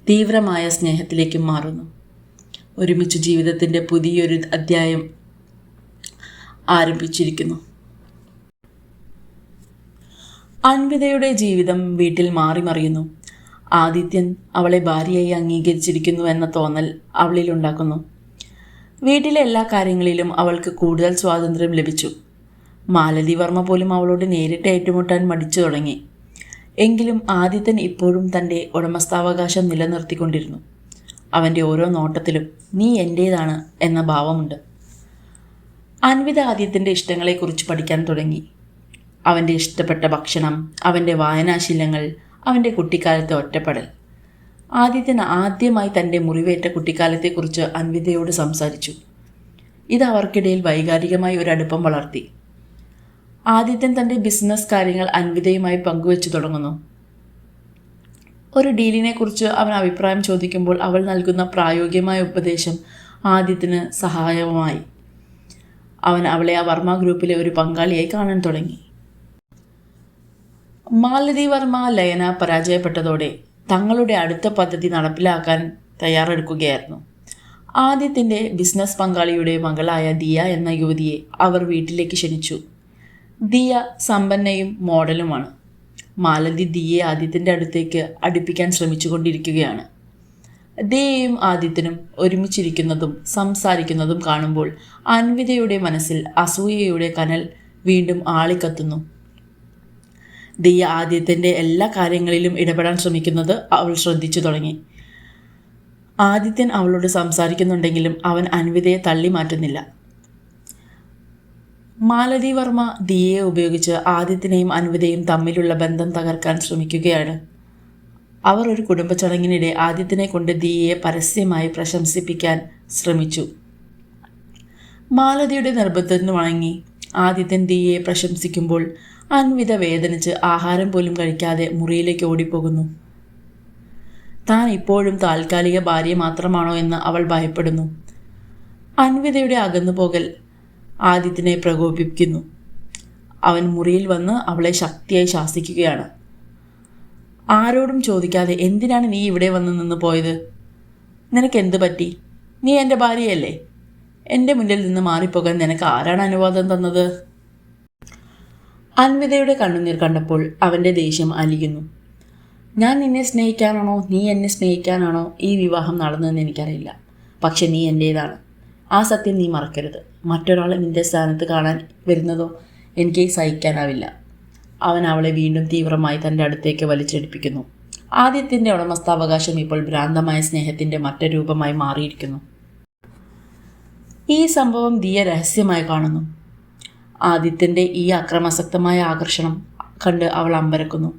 തീവ്രമായ സ്നേഹത്തിലേക്കും മാറുന്നു. ഒരുമിച്ച് ജീവിതത്തിൻ്റെ പുതിയൊരു അധ്യായം ആരംഭിച്ചിരിക്കുന്നു. അൻവിതയുടെ ജീവിതം വീട്ടിൽ മാറിമറിയുന്നു. ആദിത്യൻ അവളെ ഭാര്യയായി അംഗീകരിച്ചിരിക്കുന്നു എന്ന തോന്നൽ അവളിലുണ്ടാക്കുന്നു. വീട്ടിലെ എല്ലാ കാര്യങ്ങളിലും അവൾക്ക് കൂടുതൽ സ്വാതന്ത്ര്യം ലഭിച്ചു. മാലതി വർമ്മ പോലും അവളോട് നേരിട്ട് ഏറ്റുമുട്ടാൻ മടിച്ചു തുടങ്ങി. എങ്കിലും ആദിത്യൻ ഇപ്പോഴും തൻ്റെ ഉടമസ്ഥാവകാശം നിലനിർത്തിക്കൊണ്ടിരുന്നു. അവൻ്റെ ഓരോ നോട്ടത്തിലും നീ എൻ്റേതാണ് എന്ന ഭാവമുണ്ട്. അൻവിത ആദിത്യൻ്റെ ഇഷ്ടങ്ങളെക്കുറിച്ച് പഠിക്കാൻ തുടങ്ങി. അവൻ്റെ ഇഷ്ടപ്പെട്ട ഭക്ഷണം, അവൻ്റെ വായനാശീലങ്ങൾ, അവൻ്റെ കുട്ടിക്കാലത്തെ ഒറ്റപ്പെടൽ. ആദിത്യൻ ആദ്യമായി തൻ്റെ മുറിവേറ്റ കുട്ടിക്കാലത്തെക്കുറിച്ച് അൻവിതയോട് സംസാരിച്ചു. ഇത് അവർക്കിടയിൽ വൈകാരികമായി ഒരു അടുപ്പം വളർത്തി. ആദിത്യൻ തൻ്റെ ബിസിനസ് കാര്യങ്ങൾ അൻവിതയുമായി പങ്കുവെച്ചു തുടങ്ങുന്നു. ഒരു ഡീലിനെക്കുറിച്ച് അവൻ അഭിപ്രായം ചോദിക്കുമ്പോൾ അവൾ നൽകുന്ന പ്രായോഗികമായ ഉപദേശം ആദിത്യന് സഹായകമായി. അവൻ അവളെ ആ വർമ്മ ഗ്രൂപ്പിലെ ഒരു പങ്കാളിയായി കാണാൻ തുടങ്ങി. മാലതി വർമ്മ ലയന പരാജയപ്പെട്ടതോടെ തങ്ങളുടെ അടുത്ത പദ്ധതി നടപ്പിലാക്കാൻ തയ്യാറെടുക്കുകയായിരുന്നു. ആദിത്യൻ്റെ ബിസിനസ് പങ്കാളിയുടെ മകളായ ദിയ എന്ന യുവതിയെ അവർ വീട്ടിലേക്ക് ക്ഷണിച്ചു. ദിയ സമ്പന്നയും മോഡലുമാണ്. മാലതി ദിയയെ ആദിത്യൻ്റെ അടുത്തേക്ക് അടുപ്പിക്കാൻ ശ്രമിച്ചുകൊണ്ടിരിക്കുകയാണ്. ദിയയും ആദിത്യനും ഒരുമിച്ചിരിക്കുന്നതും സംസാരിക്കുന്നതും കാണുമ്പോൾ അൻവിതയുടെ മനസ്സിൽ അസൂയയുടെ കനൽ വീണ്ടും ആളിക്കത്തുന്നു. ദിയ ആദിത്യൻ്റെ എല്ലാ കാര്യങ്ങളിലും ഇടപെടാൻ ശ്രമിക്കുന്നത് അവൾ ശ്രദ്ധിച്ചു തുടങ്ങി. ആദിത്യൻ അവളോട് സംസാരിക്കുന്നുണ്ടെങ്കിലും അവൻ അൻവിതയെ തള്ളി മാറ്റുന്നില്ല. മാലതി വർമ്മ ദിയയെ ഉപയോഗിച്ച് ആദിത്യനെയും അൻവിതയും തമ്മിലുള്ള ബന്ധം തകർക്കാൻ ശ്രമിക്കുകയാണ്. അവർ ഒരു കുടുംബച്ചടങ്ങിനിടെ ആദിത്യനെ കൊണ്ട് ദിയയെ പരസ്യമായി പ്രശംസിപ്പിക്കാൻ ശ്രമിച്ചു. മാലതിയുടെ നിർബന്ധത്തിന് വഴങ്ങി ആദിത്യൻ ദിയയെ പ്രശംസിക്കുമ്പോൾ അൻവിത വേദനിച്ച് ആഹാരം പോലും കഴിക്കാതെ മുറിയിലേക്ക് ഓടിപ്പോകുന്നു. താൻ ഇപ്പോഴും താൽക്കാലിക ഭാര്യ മാത്രമാണോ എന്ന് അവൾ ഭയപ്പെടുന്നു. അൻവിതയുടെ അകന്നുപോകൽ ആദിത്യനെ പ്രകോപിപ്പിക്കുന്നു. അവൻ മുറിയിൽ വന്ന് അവളെ ശക്തിയായി ശാസിക്കുകയാണ്. ആരോടും ചോദിക്കാതെ എന്തിനാണ് നീ ഇവിടെ വന്ന് നിന്ന് പോയത്? നിനക്കെന്ത് പറ്റി? നീ എൻ്റെ ഭാര്യയല്ലേ? എൻ്റെ മുന്നിൽ നിന്ന് മാറിപ്പോകാൻ നിനക്ക് ആരാണ് അനുവാദം തന്നത്? അൻവിതയുടെ കണ്ണുനീർ കണ്ടപ്പോൾ അവൻ്റെ ദേഷ്യം അലിയുന്നു. ഞാൻ നിന്നെ സ്നേഹിക്കാനാണോ നീ എന്നെ സ്നേഹിക്കാനാണോ ഈ വിവാഹം നടന്നതെന്ന് എനിക്കറിയില്ല. പക്ഷെ നീ എൻ്റേതാണ്. ആ സത്യം നീ മറക്കരുത്. മറ്റൊരാൾ നിൻ്റെ സ്ഥാനത്ത് കാണാൻ വരുന്നതോ എനിക്ക് സഹിക്കാനാവില്ല. അവൻ അവളെ വീണ്ടും തീവ്രമായി തൻ്റെ അടുത്തേക്ക് വലിച്ചെടുപ്പിക്കുന്നു. ആദിത്യൻ്റെ ഉടമസ്ഥാവകാശം ഇപ്പോൾ ഭ്രാന്തമായ സ്നേഹത്തിൻ്റെ മറ്റൊരു രൂപമായി മാറിയിരിക്കുന്നു. ഈ സംഭവം ദിയ രഹസ്യമായി കാണുന്നു. ആദിത്യൻ്റെ ഈ അക്രമാസക്തമായ ആകർഷണം കണ്ട് അവൾ അമ്പരക്കുന്നു.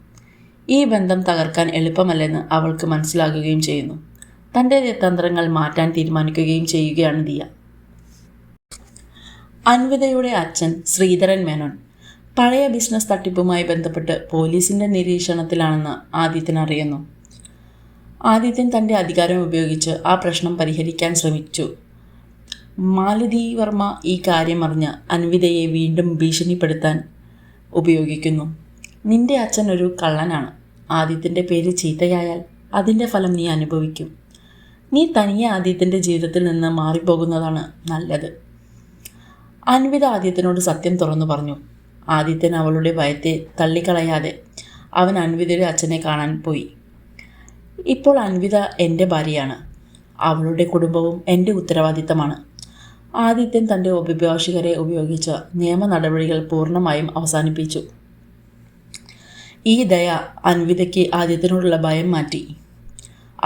ഈ ബന്ധം തകർക്കാൻ എളുപ്പമല്ലെന്ന് അവൾക്ക് മനസ്സിലാകുകയും ചെയ്യുന്നു. തൻ്റെ തന്ത്രങ്ങൾ മാറ്റാൻ തീരുമാനിക്കുകയും ചെയ്യുകയാണ് ദിയ. അൻവിതയുടെ അച്ഛൻ ശ്രീധരൻ മേനോൻ പഴയ ബിസിനസ് തട്ടിപ്പുമായി ബന്ധപ്പെട്ട് പോലീസിൻ്റെ നിരീക്ഷണത്തിലാണെന്ന് ആദിത്യൻ അറിയുന്നു. ആദിത്യൻ തൻ്റെ അധികാരം ഉപയോഗിച്ച് ആ പ്രശ്നം പരിഹരിക്കാൻ ശ്രമിച്ചു. മാലതി വർമ്മ ഈ കാര്യം അറിഞ്ഞ് അൻവിതയെ വീണ്ടും ഭീഷണിപ്പെടുത്താൻ ഉപയോഗിക്കുന്നു. നിന്റെ അച്ഛൻ ഒരു കള്ളനാണ്. ആദിത്യൻ്റെ പേര് ചീത്തയായാൽ അതിൻ്റെ ഫലം നീ അനുഭവിക്കും. നീ തനിയെ ആദിത്യൻ്റെ ജീവിതത്തിൽ നിന്ന് മാറിപ്പോകുന്നതാണ് നല്ലത്. അൻവിത ആദിത്യനോട് സത്യം തുറന്നു പറഞ്ഞു. ആദിത്യൻ അവളുടെ ഭയത്തെ തള്ളിക്കളയാതെ അവൻ അൻവിതയുടെ അച്ഛനെ കാണാൻ പോയി. ഇപ്പോൾ അൻവിത എൻ്റെ ഭാര്യയാണ്. അവളുടെ കുടുംബവും എൻ്റെ ഉത്തരവാദിത്തമാണ്. ആദിത്യൻ തൻ്റെ അഭിഭാഷകരെ ഉപയോഗിച്ച് നിയമ നടപടികൾ പൂർണ്ണമായും അവസാനിപ്പിച്ചു. ഈ ദയ അൻവിതയ്ക്ക് ആദിത്യനോടുള്ള ഭയം മാറ്റി.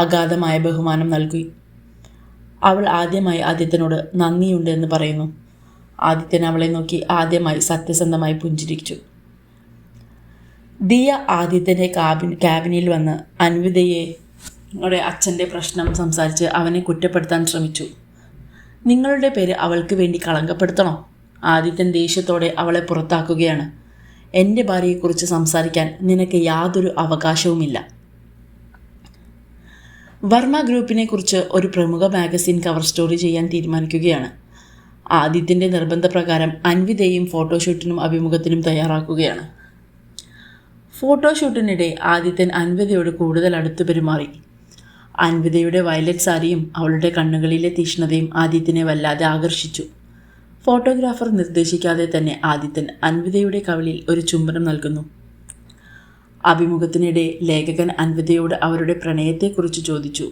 അഗാധമായ ബഹുമാനം നൽകി. അവൾ ആദ്യമായി ആദിത്യനോട് നന്ദിയുണ്ട് എന്ന് പറയുന്നു. ആദിത്യൻ അവളെ നോക്കി ആദ്യമായി സത്യസന്ധമായി പുഞ്ചിരിച്ചു. ദിയ ആദിത്യൻ്റെ ക്യാബിനിൽ വന്ന് അൻവിതയെ അച്ഛൻ്റെ പ്രശ്നം സംസാരിച്ച് അവനെ കുറ്റപ്പെടുത്താൻ ശ്രമിച്ചു. നിങ്ങളുടെ പേര് അവൾക്ക് വേണ്ടി കളങ്കപ്പെടുത്തണോ? ആദിത്യൻ ദേഷ്യത്തോടെ അവളെ പുറത്താക്കുകയാണ്. എൻ്റെ ഭാര്യയെക്കുറിച്ച് സംസാരിക്കാൻ നിനക്ക് യാതൊരു അവകാശവുമില്ല. വർമ്മ ഗ്രൂപ്പിനെ കുറിച്ച് ഒരു പ്രമുഖ മാഗസിൻ കവർ സ്റ്റോറി ചെയ്യാൻ തീരുമാനിക്കുകയാണ്. ആദിത്യൻ്റെ നിർബന്ധപ്രകാരം അൻവിതയും ഫോട്ടോഷൂട്ടിനും അഭിമുഖത്തിനും തയ്യാറാക്കുകയാണ്. ഫോട്ടോഷൂട്ടിനിടെ ആദിത്യൻ അൻവിതയോട് കൂടുതൽ അടുത്ത് പെരുമാറി. അൻവിതയുടെ വയലറ്റ് സാരിയും അവളുടെ കണ്ണുകളിലെ തീക്ഷ്ണതയും ആദിത്യനെ വല്ലാതെ ആകർഷിച്ചു. ഫോട്ടോഗ്രാഫർ നിർദ്ദേശിക്കാതെ തന്നെ ആദിത്യൻ അൻവിതയുടെ കവിളിൽ ഒരു ചുംബനം നൽകുന്നു. അഭിമുഖത്തിനിടെ ലേഖകൻ അൻവിതയോട് അവരുടെ പ്രണയത്തെക്കുറിച്ച് ചോദിച്ചു.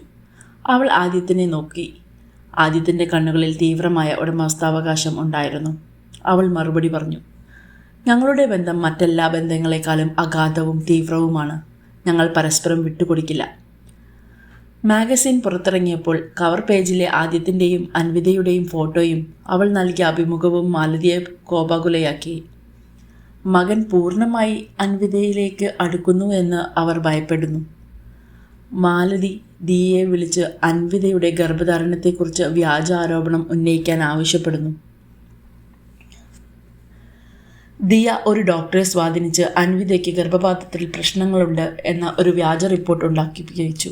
അവൾ ആദിത്യനെ നോക്കി. ആദിത്യൻ്റെ കണ്ണുകളിൽ തീവ്രമായ ഉടമസ്ഥാവകാശം ഉണ്ടായിരുന്നു. അവൾ മറുപടി പറഞ്ഞു. ഞങ്ങളുടെ ബന്ധം മറ്റെല്ലാ ബന്ധങ്ങളെക്കാളും അഗാധവും തീവ്രവുമാണ്. ഞങ്ങൾ പരസ്പരം വിട്ടുകൊടുക്കില്ല. മാഗസിൻ പുറത്തിറങ്ങിയപ്പോൾ കവർ പേജിലെ ആദിത്യൻ്റെയും അൻവിതയുടെയും ഫോട്ടോയും അവൾ നൽകിയ അഭിമുഖവും മാലതിയെ കോപാകുലയാക്കി. മകൻ പൂർണ്ണമായി അൻവിതയിലേക്ക് അടുക്കുന്നു എന്ന് അവർ ഭയപ്പെടുന്നു. മാലതി ദിയയെ വിളിച്ച് അൻവിതയുടെ ഗർഭധാരണത്തെക്കുറിച്ച് വ്യാജ ആരോപണം ഉന്നയിക്കാൻ ആവശ്യപ്പെടുന്നു. ദിയ ഒരു ഡോക്ടറെ സ്വാധീനിച്ച് അൻവിതയ്ക്ക് ഗർഭപാത്രത്തിൽ പ്രശ്നങ്ങളുണ്ട് എന്ന ഒരു വ്യാജ റിപ്പോർട്ട് ഉണ്ടാക്കിപ്പിച്ചു.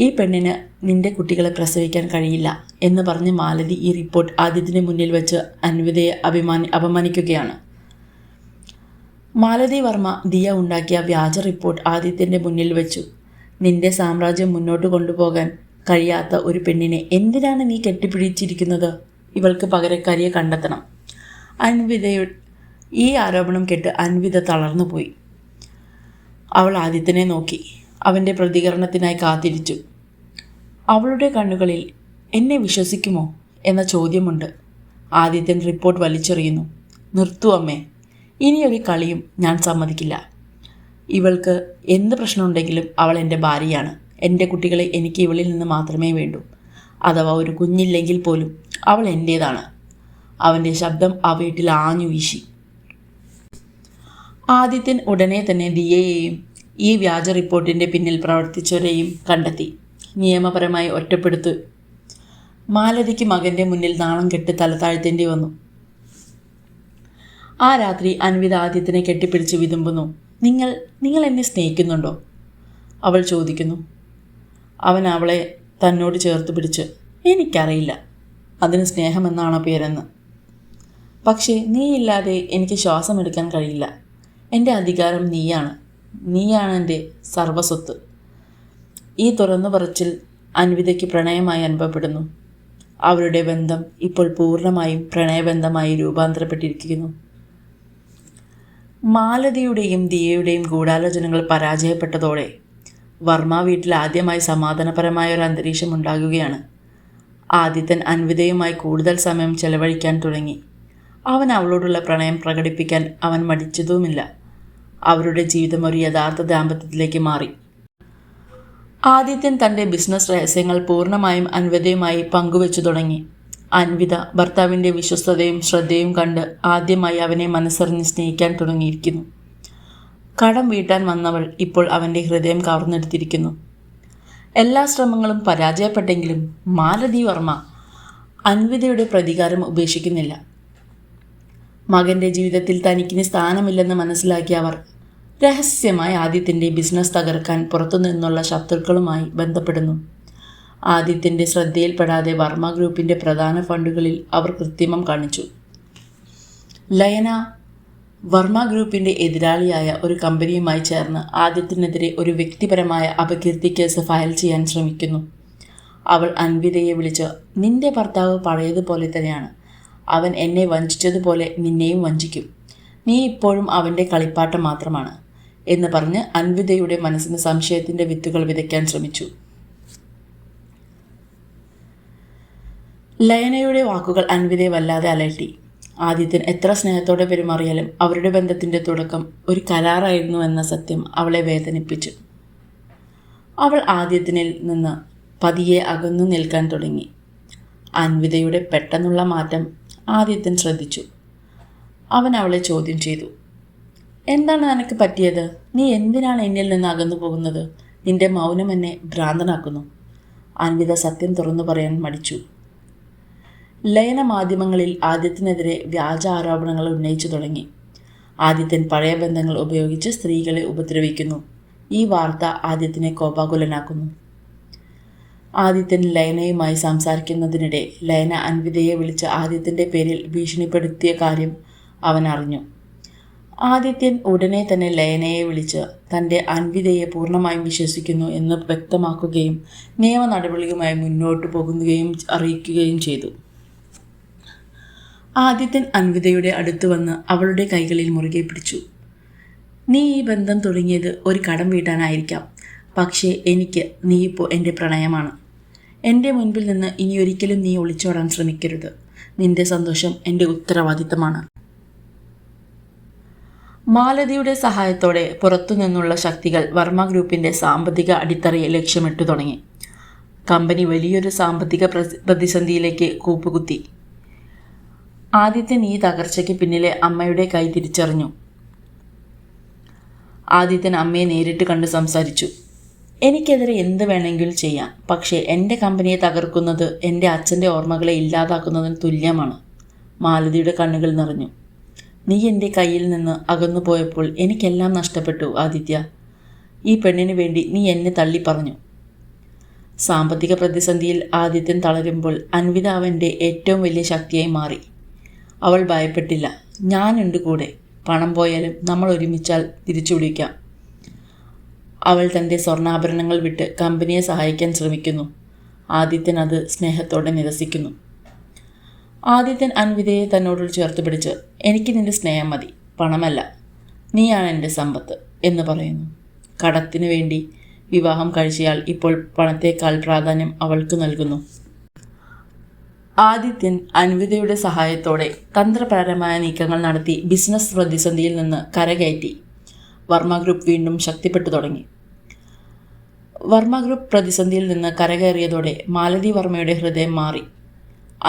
ഈ പെണ്ണിന് നിന്റെ കുട്ടികളെ പ്രസവിക്കാൻ കഴിയില്ല എന്ന് പറഞ്ഞ് മാലതി ഈ റിപ്പോർട്ട് ആദിത്യൻ്റെ മുന്നിൽ വെച്ച് അൻവിതയെ അപമാനിക്കുകയാണ്. മാലതി വർമ്മ ദിയ ഉണ്ടാക്കിയ വ്യാജ റിപ്പോർട്ട് ആദിത്യൻ്റെ മുന്നിൽ വെച്ചു. നിന്റെ സാമ്രാജ്യം മുന്നോട്ട് കൊണ്ടുപോകാൻ കഴിയാത്ത ഒരു പെണ്ണിനെ എന്തിനാണ് നീ കെട്ടിപ്പിടിച്ചിരിക്കുന്നത്? ഇവൾക്ക് പകരക്കാരിയെ കണ്ടെത്തണം. അൻവിതയുടെ ഈ ആരോപണം കേട്ട് അൻവിത തളർന്നുപോയി. അവൾ ആദിത്യനെ നോക്കി അവൻ്റെ പ്രതികരണത്തിനായി കാത്തിരിച്ചു. അവളുടെ കണ്ണുകളിൽ എന്നെ വിശ്വസിക്കുമോ എന്ന ചോദ്യമുണ്ട്. ആദിത്യൻ റിപ്പോർട്ട് വലിച്ചെറിയുന്നു. നിർത്തൂ അമ്മേ, ഇനിയൊരു കളിയും ഞാൻ സമ്മതിക്കില്ല. ഇവൾക്ക് എന്ത് പ്രശ്നമുണ്ടെങ്കിലും അവൾ എൻ്റെ ഭാര്യയാണ്. എൻ്റെ കുട്ടികളെ എനിക്ക് ഇവളിൽ നിന്ന് മാത്രമേ വേണ്ടൂ. അഥവാ ഒരു കുഞ്ഞില്ലെങ്കിൽ പോലും അവൾ എൻ്റേതാണ്. അവൻ്റെ ശബ്ദം ആ വീട്ടിൽ ആഞ്ഞു വീശി. ആദിത്യൻ ഉടനെ തന്നെ ദിയയെയും ഈ വ്യാജ റിപ്പോർട്ടിൻ്റെ പിന്നിൽ പ്രവർത്തിച്ചവരെയും കണ്ടെത്തി നിയമപരമായി ഒറ്റപ്പെടുത്തു. മാലതിക്ക് മകൻ്റെ മുന്നിൽ നാണം കെട്ട് തല താഴ്ത്തേണ്ടി വന്നു. ആ രാത്രി അൻവിത ആദിത്യനെ കെട്ടിപ്പിടിച്ച് വിതുമ്പുന്നു. നിങ്ങൾ എന്നെ സ്നേഹിക്കുന്നുണ്ടോ? അവൾ ചോദിക്കുന്നു. അവൻ അവളെ തന്നോട് ചേർത്ത് പിടിച്ച്, എനിക്കറിയില്ല അതിന് സ്നേഹമെന്നാണോ പേരെന്ന്. പക്ഷേ നീയില്ലാതെ എനിക്ക് ശ്വാസമെടുക്കാൻ കഴിയില്ല. എൻ്റെ അധികാരം നീയാണ് എൻ്റെ സർവസ്വത്ത്. ഈ തുറന്നു പറച്ചിൽ അൻവിതയ്ക്ക് പ്രണയമായി അനുഭവപ്പെടുന്നു. അവരുടെ ബന്ധം ഇപ്പോൾ പൂർണ്ണമായും പ്രണയബന്ധമായി രൂപാന്തരപ്പെട്ടിരിക്കുന്നു. മാലതിയുടെയും ദിയയുടെയും ഗൂഢാലോചനകൾ പരാജയപ്പെട്ടതോടെ വർമ്മ വീട്ടിൽ ആദ്യമായി സമാധാനപരമായ ഒരു അന്തരീക്ഷം ഉണ്ടാകുകയാണ്. ആദിത്യൻ അൻവിതയുമായി കൂടുതൽ സമയം ചെലവഴിക്കാൻ തുടങ്ങി. അവൻ അവളോടുള്ള പ്രണയം പ്രകടിപ്പിക്കാൻ അവൻ മടിച്ചതുമില്ല. അവരുടെ ജീവിതം ഒരു യഥാർത്ഥ ദാമ്പത്യത്തിലേക്ക് മാറി. ആദിത്യൻ തൻ്റെ ബിസിനസ് രഹസ്യങ്ങൾ പൂർണ്ണമായും അൻവിതയുമായി പങ്കുവെച്ചു തുടങ്ങി. അൻവിത ഭർത്താവിൻ്റെ വിശ്വസ്തതയും ശ്രദ്ധയും കണ്ട് ആദ്യമായി അവനെ മനസ്സറിഞ്ഞ് സ്നേഹിക്കാൻ തുടങ്ങിയിരിക്കുന്നു. കടം വീട്ടാൻ വന്നവൾ ഇപ്പോൾ അവൻ്റെ ഹൃദയം കവർന്നെടുത്തിരിക്കുന്നു. എല്ലാ ശ്രമങ്ങളും പരാജയപ്പെട്ടെങ്കിലും മാലതി വർമ്മ അൻവിതയുടെ പ്രതികാരം ഉപേക്ഷിക്കുന്നില്ല. മകൻ്റെ ജീവിതത്തിൽ തനിക്കിനി സ്ഥാനമില്ലെന്ന് മനസ്സിലാക്കിയ അവർ രഹസ്യമായി ആദിത്യൻ്റെ ബിസിനസ് തകർക്കാൻ പുറത്തുനിന്നുള്ള ശത്രുക്കളുമായി ബന്ധപ്പെടുന്നു. ആദിത്യൻ്റെ ശ്രദ്ധയിൽപ്പെടാതെ വർമ്മ ഗ്രൂപ്പിൻ്റെ പ്രധാന ഫണ്ടുകളിൽ അവർ കൃത്രിമം കാണിച്ചു. ലയന വർമ്മ ഗ്രൂപ്പിൻ്റെ എതിരാളിയായ ഒരു കമ്പനിയുമായി ചേർന്ന് ആദിത്യനെതിരെ ഒരു വ്യക്തിപരമായ അപകീർത്തി കേസ് ഫയൽ ചെയ്യാൻ ശ്രമിക്കുന്നു. അവൾ അൻവിതയെ വിളിച്ച്, നിന്റെ ഭർത്താവ് പഴയതുപോലെ തന്നെയാണ്. അവൻ എന്നെ വഞ്ചിച്ചതുപോലെ നിന്നെയും വഞ്ചിക്കും. നീ ഇപ്പോഴും അവൻ്റെ കളിപ്പാട്ടം മാത്രമാണ് എന്ന് പറഞ്ഞ് അൻവിതയുടെ മനസ്സിന് സംശയത്തിൻ്റെ വിത്തുകൾ വിതയ്ക്കാൻ ശ്രമിച്ചു. ലയനയുടെ വാക്കുകൾ അൻവിതയെ വല്ലാതെ അലട്ടി. ആദിത്യൻ എത്ര സ്നേഹത്തോടെ പെരുമാറിയാലും അവരുടെ ബന്ധത്തിൻ്റെ തുടക്കം ഒരു കരാറായിരുന്നു എന്ന സത്യം അവളെ വേദനിപ്പിച്ചു. അവൾ ആദിത്യനിൽ നിന്ന് പതിയെ അകന്നു നിൽക്കാൻ തുടങ്ങി. അൻവിതയുടെ പെട്ടെന്നുള്ള മാറ്റം ആദിത്യൻ ശ്രദ്ധിച്ചു. അവൻ അവളെ ചോദ്യം ചെയ്തു. എന്താണ് നിനക്ക് പറ്റിയത്? നീ എന്തിനാണ് എന്നിൽ നിന്ന് അകന്നു പോകുന്നത്? നിന്റെ മൗനം എന്നെ ഭ്രാന്തനാക്കുന്നു. അൻവിത സത്യം തുറന്നു പറയാൻ മടിച്ചു. ലയന മാധ്യമങ്ങളിൽ ആദിത്യനെതിരെ വ്യാജ ആരോപണങ്ങൾ ഉന്നയിച്ചു തുടങ്ങി. ആദിത്യൻ പഴയ ബന്ധങ്ങൾ ഉപയോഗിച്ച് സ്ത്രീകളെ ഉപദ്രവിക്കുന്നു. ഈ വാർത്ത ആദിത്യനെ കോപാകുലനാക്കുന്നു. ആദിത്യൻ ലയനയുമായി സംസാരിക്കുന്നതിനിടെ ലയന അൻവിതയെ വിളിച്ച് ആദിത്യൻ്റെ പേരിൽ ഭീഷണിപ്പെടുത്തിയ കാര്യം അവൻ അറിഞ്ഞു. ആദിത്യൻ ഉടനെ തന്നെ ലയനയെ വിളിച്ച് തൻ്റെ അൻവിതയെ പൂർണ്ണമായും വിശ്വസിക്കുന്നു എന്ന് വ്യക്തമാക്കുകയും നിയമ നടപടിയുമായി മുന്നോട്ടു പോകുകയും അറിയിക്കുകയും ചെയ്തു. ആദിത്യൻ അൻവിതയുടെ അടുത്ത് വന്ന് അവളുടെ കൈകളിൽ മുറുകെ പിടിച്ചു. നീ ഈ ബന്ധം തുടങ്ങിയത് ഒരു കടം വീട്ടാനായിരിക്കാം. പക്ഷേ എനിക്ക് നീ ഇപ്പോൾ എൻ്റെ പ്രണയമാണ്. എൻ്റെ മുൻപിൽ നിന്ന് ഇനിയൊരിക്കലും നീ ഒളിച്ചോടാൻ ശ്രമിക്കരുത്. നിന്റെ സന്തോഷം എൻ്റെ ഉത്തരവാദിത്തമാണ്. മാലതിയുടെ സഹായത്തോടെ പുറത്തുനിന്നുള്ള ശക്തികൾ വർമ്മ ഗ്രൂപ്പിൻ്റെ സാമ്പത്തിക അടിത്തറയെ ലക്ഷ്യമിട്ടു തുടങ്ങി. കമ്പനി വലിയൊരു സാമ്പത്തിക പ്രതിസന്ധിയിലേക്ക് കൂപ്പുകുത്തി. ആദിത്യൻ ഈ തകർച്ചയ്ക്ക് പിന്നിലെ അമ്മയുടെ കൈ തിരിച്ചറിഞ്ഞു. ആദിത്യൻ അമ്മയെ നേരിട്ട് കണ്ട് സംസാരിച്ചു. എനിക്കെതിരെ എന്ത് വേണമെങ്കിലും ചെയ്യാം, പക്ഷേ എൻ്റെ കമ്പനിയെ തകർക്കുന്നത് എൻ്റെ അച്ഛൻ്റെ ഓർമ്മകളെ ഇല്ലാതാക്കുന്നതിന് തുല്യമാണ്. മാലതിയുടെ കണ്ണുകൾ നിറഞ്ഞു. നീ എൻ്റെ കയ്യിൽ നിന്ന് അകന്നു പോയപ്പോൾ എനിക്കെല്ലാം നഷ്ടപ്പെട്ടു ആദിത്യ. ഈ പെണ്ണിന് വേണ്ടി നീ എന്നെ തള്ളിപ്പറഞ്ഞു. സാമ്പത്തിക പ്രതിസന്ധിയിൽ ആദിത്യൻ തളരുമ്പോൾ അൻവിത അവൻ്റെ ഏറ്റവും വലിയ ശക്തിയായി മാറി. അവൾ ഭയപ്പെട്ടില്ല. ഞാനുണ്ട് കൂടെ. പണം പോയാലും നമ്മൾ ഒരുമിച്ചാൽ തിരിച്ചു വിളിക്കാം. അവൾ തൻ്റെ സ്വർണ്ണാഭരണങ്ങൾ വിട്ട് കമ്പനിയെ സഹായിക്കാൻ ശ്രമിക്കുന്നു. ആദിത്യൻ അത് സ്നേഹത്തോടെ നിരസിക്കുന്നു. ആദിത്യൻ അൻവിതയെ തന്നോട് ചേർത്ത് പിടിച്ച്, എനിക്ക് നിന്റെ സ്നേഹം മതി, പണമല്ല. നീയാണ് എൻ്റെ സമ്പത്ത് എന്ന് പറയുന്നു. കടത്തിനു വേണ്ടി വിവാഹം കഴിച്ചയാൾ ഇപ്പോൾ പണത്തേക്കാൾ പ്രാധാന്യം അവൾക്ക് നൽകുന്നു. ആദിത്യൻ അൻവിതയുടെ സഹായത്തോടെ തന്ത്രപരമായ നീക്കങ്ങൾ നടത്തി ബിസിനസ് പ്രതിസന്ധിയിൽ നിന്ന് കരകയറ്റി. വർമ്മ ഗ്രൂപ്പ് വീണ്ടും ശക്തിപ്പെട്ടു തുടങ്ങി. വർമ്മ ഗ്രൂപ്പ് പ്രതിസന്ധിയിൽ നിന്ന് കരകയറിയതോടെ മാലതി വർമ്മയുടെ ഹൃദയം മാറി.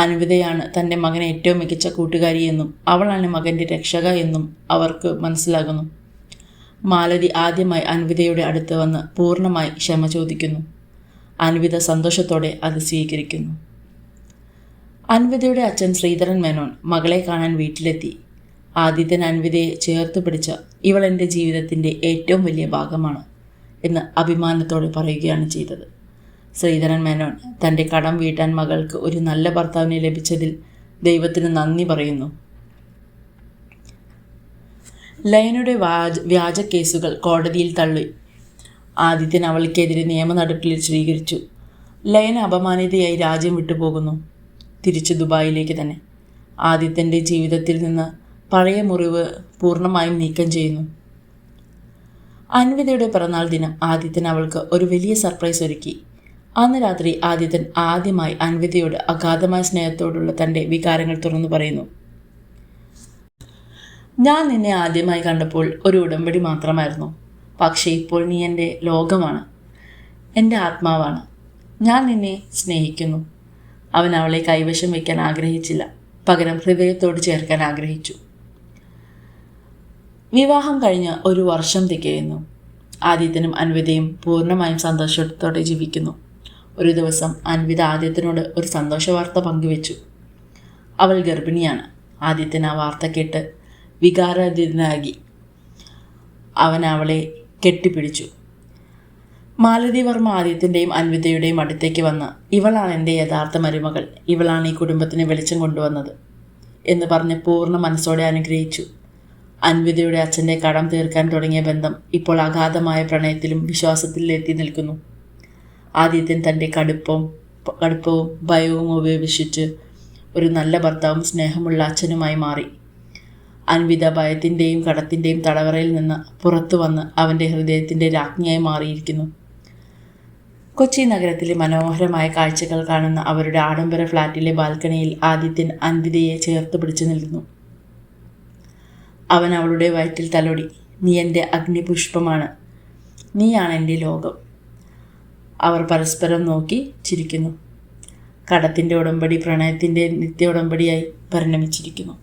അൻവിതയാണ് തൻ്റെ മകന് ഏറ്റവും മികച്ച കൂട്ടുകാരിയെന്നും അവളാണ് മകൻ്റെ രക്ഷക എന്നും അവർക്ക് മനസ്സിലാകുന്നു. മാലതി ആദ്യമായി അൻവിതയുടെ അടുത്ത് വന്ന് പൂർണ്ണമായി ക്ഷമ ചോദിക്കുന്നു. അൻവിത സന്തോഷത്തോടെ അത് സ്വീകരിക്കുന്നു. അൻവിതയുടെ അച്ഛൻ ശ്രീധരൻ മേനോൻ മകളെ കാണാൻ വീട്ടിലെത്തി. ആദിത്യൻ അൻവിതയെ ചേർത്ത് പിടിച്ച ഇവൾ എൻ്റെ ജീവിതത്തിൻ്റെ ഏറ്റവും വലിയ ഭാഗമാണ് എന്ന് അഭിമാനത്തോടെ പറയുകയാണ് ചെയ്തത്. ശ്രീധരൻ മേനോൻ തൻ്റെ കടം വീട്ടാൻ മകൾക്ക് ഒരു നല്ല ഭർത്താവിനെ ലഭിച്ചതിൽ ദൈവത്തിന് നന്ദി പറയുന്നു. ലയനയുടെ വ്യാജ കേസുകൾ കോടതിയിൽ തള്ളി. ആദിത്യൻ അവൾക്കെതിരെ നിയമ നടപടി സ്വീകരിച്ചു. ലയന അപമാനിതയായി രാജ്യം വിട്ടുപോകുന്നു. തിരിച്ചു ദുബായിലേക്ക് തന്നെ. ആദിത്യൻ്റെ ജീവിതത്തിൽ നിന്ന് പഴയ മുറിവ് പൂർണ്ണമായും നീക്കം ചെയ്യുന്നു. അൻവിതയുടെ പിറന്നാൾ ദിനം ആദിത്യൻ അവൾക്ക് ഒരു വലിയ സർപ്രൈസ് ഒരുക്കി. അന്ന് രാത്രി ആദിത്യൻ ആദ്യമായി അൻവിതയോട് അഗാധമായ സ്നേഹത്തോടുള്ള തൻ്റെ വികാരങ്ങൾ തുറന്നു പറയുന്നു. ഞാൻ നിന്നെ ആദ്യമായി കണ്ടപ്പോൾ ഒരു ഉടമ്പടി മാത്രമായിരുന്നു. പക്ഷേ ഇപ്പോൾ നീ എൻ്റെ ലോകമാണ്, എൻ്റെ ആത്മാവാണ്. ഞാൻ നിന്നെ സ്നേഹിക്കുന്നു. അവൻ അവളെ കൈവശം വയ്ക്കാൻ ആഗ്രഹിച്ചില്ല, പകരം ഹൃദയത്തോട് ചേർക്കാൻ ആഗ്രഹിച്ചു. വിവാഹം കഴിഞ്ഞ് ഒരു വർഷം തികയുന്നു. ആദിത്യനും അൻവിതയും പൂർണ്ണമായും സന്തോഷത്തോടെ ജീവിക്കുന്നു. ഒരു ദിവസം അൻവിത ആദിത്യനോട് ഒരു സന്തോഷ വാർത്ത പങ്കുവെച്ചു. അവൾ ഗർഭിണിയാണ്. ആദിത്യൻ ആ വാർത്ത കേട്ട് വികാരാധീനനായി. അവൻ അവളെ കെട്ടിപ്പിടിച്ചു. മാലതി വർമ്മ ആദിത്യൻ്റെയും അൻവിതയുടെയും അടുത്തേക്ക് വന്ന് ഇവളാണ് എൻ്റെ യഥാർത്ഥ മരുമകൾ, ഇവളാണ് ഈ കുടുംബത്തിന് വെളിച്ചം കൊണ്ടുവന്നത് എന്ന് പറഞ്ഞ് പൂർണ്ണ മനസ്സോടെ അനുഗ്രഹിച്ചു. അൻവിതയുടെ അച്ഛൻ്റെ കടം തീർക്കാൻ തുടങ്ങിയ ബന്ധം ഇപ്പോൾ അഗാധമായ പ്രണയത്തിലും വിശ്വാസത്തിലും എത്തി നിൽക്കുന്നു. ആദിത്യൻ തൻ്റെ കടുപ്പവും ഭയവും ഉപേക്ഷിച്ച് ഒരു നല്ല ഭർത്താവും സ്നേഹമുള്ള അച്ഛനുമായി മാറി. അൻവിത ഭയത്തിൻ്റെയും കടത്തിൻ്റെയും തടവറയിൽ നിന്ന് പുറത്തു വന്ന് അവൻ്റെ ഹൃദയത്തിൻ്റെ രാജ്ഞിയായി മാറിയിരിക്കുന്നു. കൊച്ചി നഗരത്തിലെ മനോഹരമായ കാഴ്ചകൾ കാണുന്ന അവരുടെ ആഡംബര ഫ്ലാറ്റിലെ ബാൽക്കണിയിൽ ആദിത്യൻ അൻവിതയെ ചേർത്ത് പിടിച്ചു നിൽക്കുന്നു. അവൻ അവളുടെ വയറ്റിൽ തലോടി. നീ എൻ്റെ അഗ്നിപുഷ്പമാണ്, നീയാണ് എൻ്റെ ലോകം. അവർ പരസ്പരം നോക്കി ചിരിക്കുന്നു. കടത്തിൻ്റെ ഉടമ്പടി പ്രണയത്തിൻ്റെ നിത്യ ഉടമ്പടിയായി പരിണമിച്ചിരിക്കുന്നു.